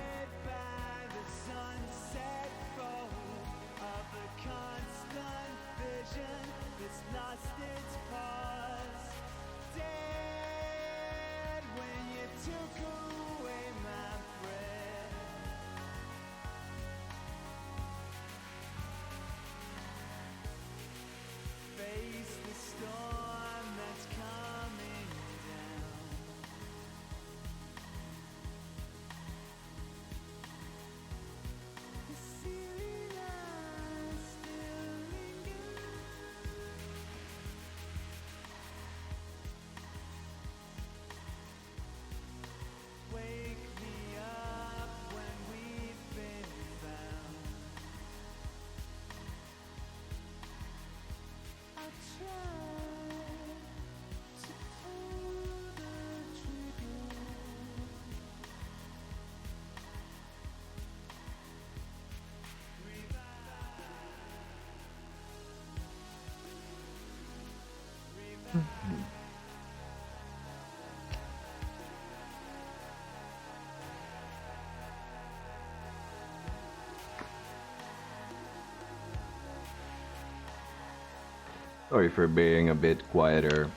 A: Sorry for being a bit quieter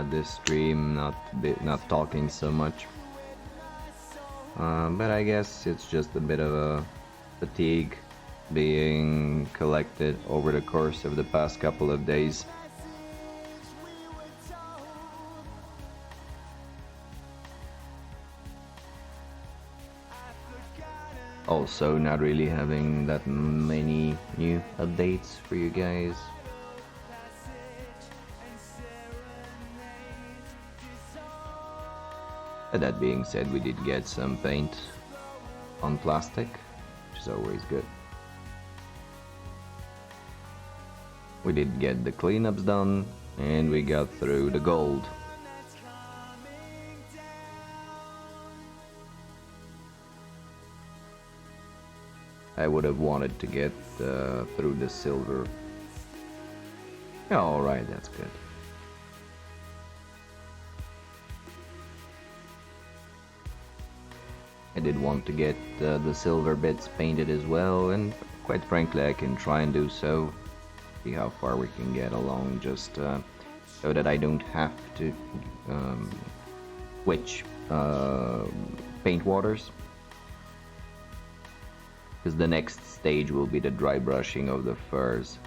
A: this stream, not talking so much. But I guess it's just a bit of a fatigue being collected over the course of the past couple of days. Also, not really having that many new updates for you guys. But that being said, we did get some paint on plastic, which is always good. We did get the cleanups done, and we got through the gold. I would have wanted to get through the silver. Yeah, alright, that's good. I did want to get the silver bits painted as well, and quite frankly I can try and do so. See how far we can get along, just so that I don't have to switch paint waters. Because the next stage will be the dry brushing of the furs.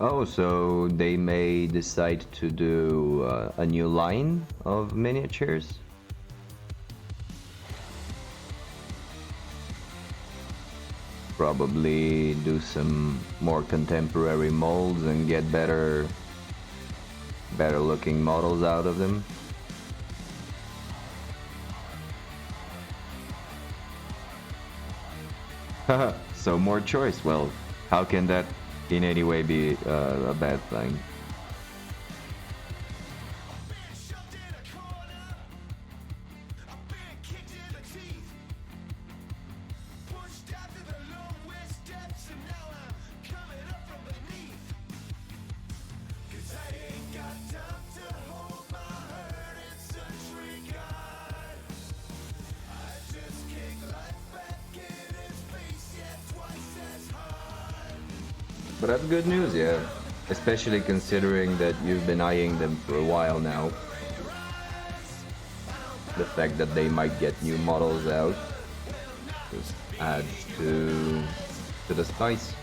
A: Oh, so they may decide to do a new line of miniatures? Probably do some more contemporary molds and get better looking models out of them. Haha, so more choice. Well, how can that in any way be a bad thing? But that's good news, yeah. Especially considering that you've been eyeing them for a while now. The fact that they might get new models out just adds to the spice.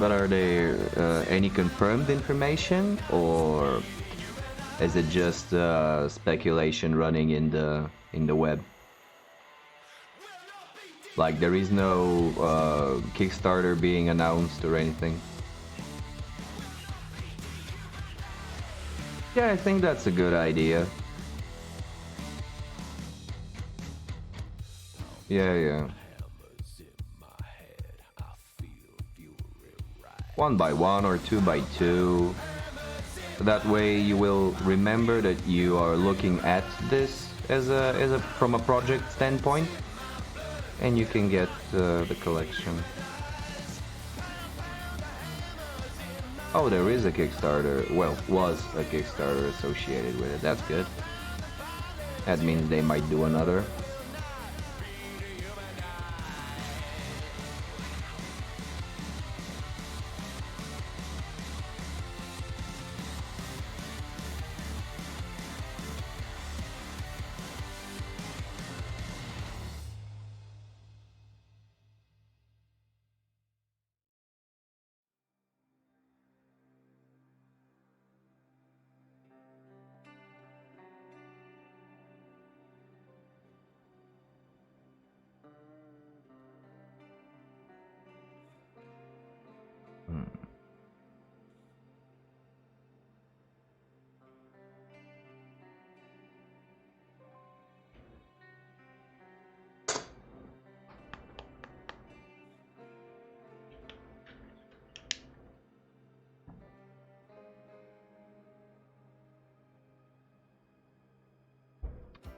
A: But are there any confirmed information, or is it just speculation running in the web? Like there is no Kickstarter being announced or anything. Yeah, I think that's a good idea. Yeah, yeah. One by one or two by two. That way you will remember that you are looking at this as a from a project standpoint, and you can get the collection. Oh, there is a Kickstarter. Well, was a Kickstarter associated with it. That's good. That means they might do another.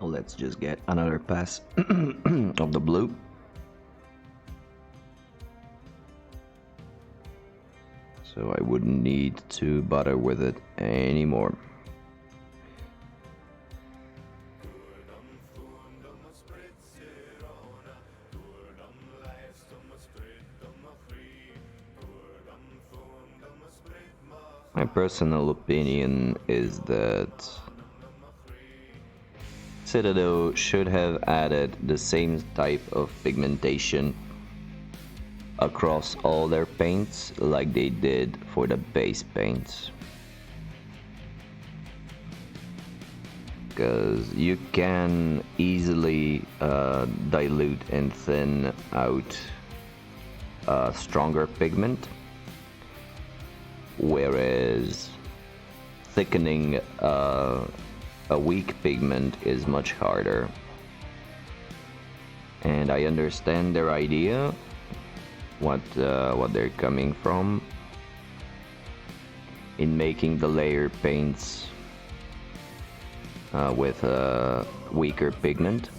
A: Let's just get another pass of the blue. So I wouldn't need to bother with it anymore. My personal opinion is that Citadel should have added the same type of pigmentation across all their paints like they did for the base paints. Because you can easily dilute and thin out a stronger pigment, whereas thickening a weak pigment is much harder. And I understand their idea, what they're coming from in making the layer paints with a weaker pigment.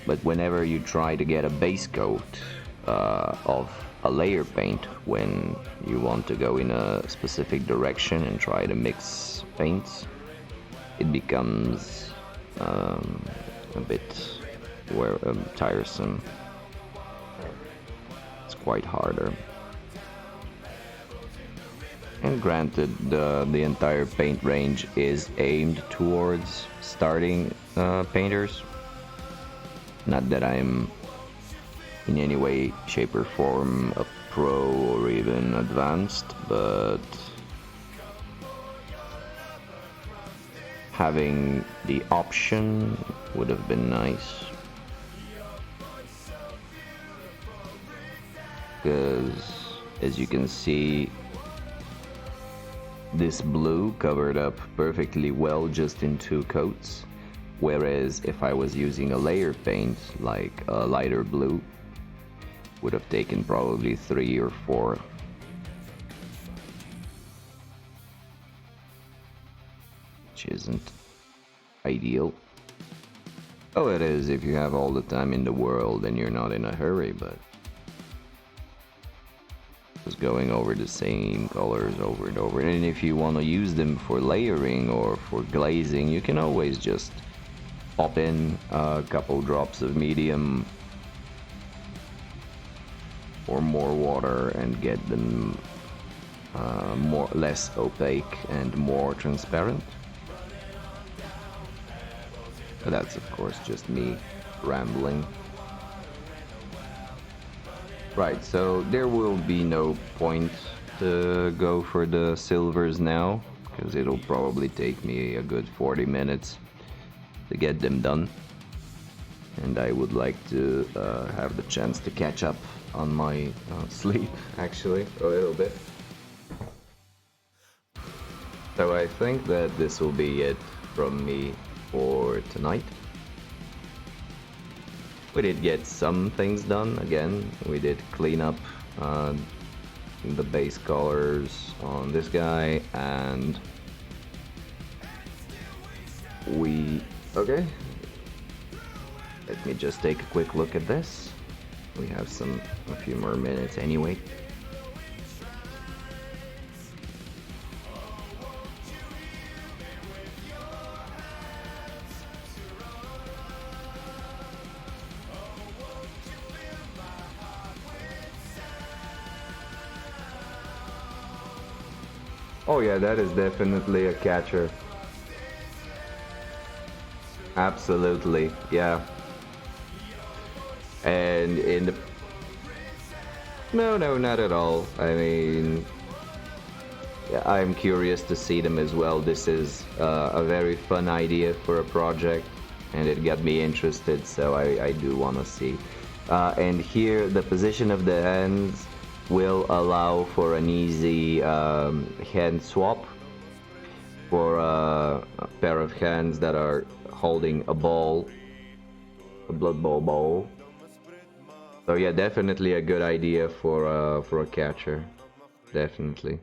A: But whenever you try to get a base coat of a layer paint, when you want to go in a specific direction and try to mix paints, it becomes a bit tiresome. It's quite harder. And granted, the entire paint range is aimed towards starting painters. Not that I'm in any way, shape or form a pro or even advanced, but having the option would have been nice. Because as you can see, this blue covered up perfectly well just in 2 coats, whereas if I was using a layer paint like a lighter blue, would have taken probably 3 or 4. Which isn't ideal. Oh, it is if you have all the time in the world and you're not in a hurry, but just going over the same colors over and over. And if you want to use them for layering or for glazing, you can always just pop in a couple drops of medium or more water and get them less opaque and more transparent. But that's of course just me rambling. Right, so there will be no point to go for the silvers now, because it'll probably take me a good 40 minutes to get them done. And I would like to have the chance to catch up on my sleep, actually, a little bit. So I think that this will be it from me for tonight. We did get some things done. Again, we did clean up the base colors on this guy, and okay, let me just take a quick look at this. We have a few more minutes anyway. Oh yeah, that is definitely a catcher. Absolutely, yeah. And in the... No, not at all. I mean, yeah, I'm curious to see them as well. This is a very fun idea for a project, and it got me interested, so I do want to see. And here, the position of the hands will allow for an easy hand swap for a pair of hands that are holding a ball, a Blood Bowl. So yeah, definitely a good idea for a catcher, definitely.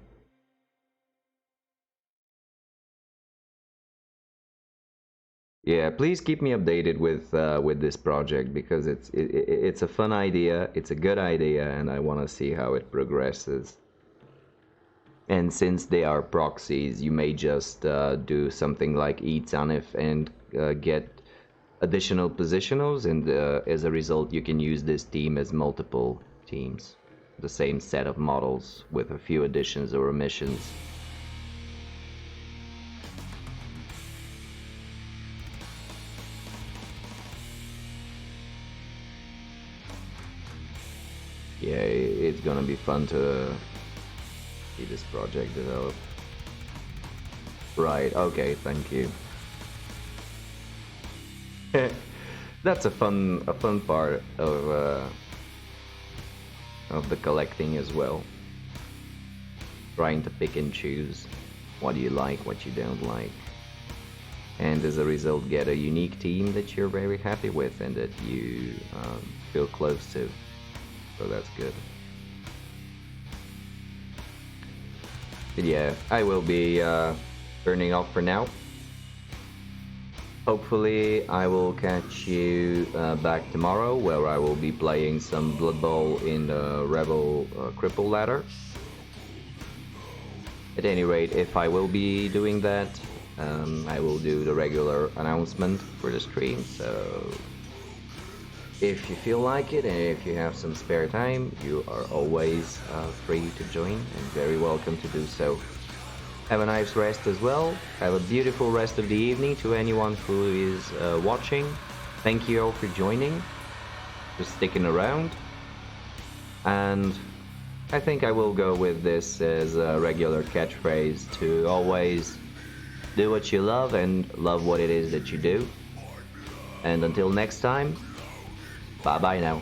A: Yeah, please keep me updated with this project, because it's a fun idea, it's a good idea, and I want to see how it progresses. And since they are proxies, you may just do something like eat Zanif and get additional positionals, and as a result you can use this team as multiple teams. The same set of models with a few additions or omissions. Yeah, it's gonna be fun to see this project develop. Right, okay, thank you. That's a fun part of the collecting as well. Trying to pick and choose what you like, what you don't like, and as a result get a unique team that you're very happy with and that you feel close to. So that's good. But yeah, I will be turning off for now. Hopefully I will catch you back tomorrow, where I will be playing some Blood Bowl in the Rebel Cripple ladder. At any rate, if I will be doing that, I will do the regular announcement for the stream, so if you feel like it and if you have some spare time, you are always free to join and very welcome to do so. Have a nice rest as well. Have a beautiful rest of the evening to anyone who is watching. Thank you all for joining, for sticking around. And I think I will go with this as a regular catchphrase to always do what you love and love what it is that you do. And until next time, bye bye now.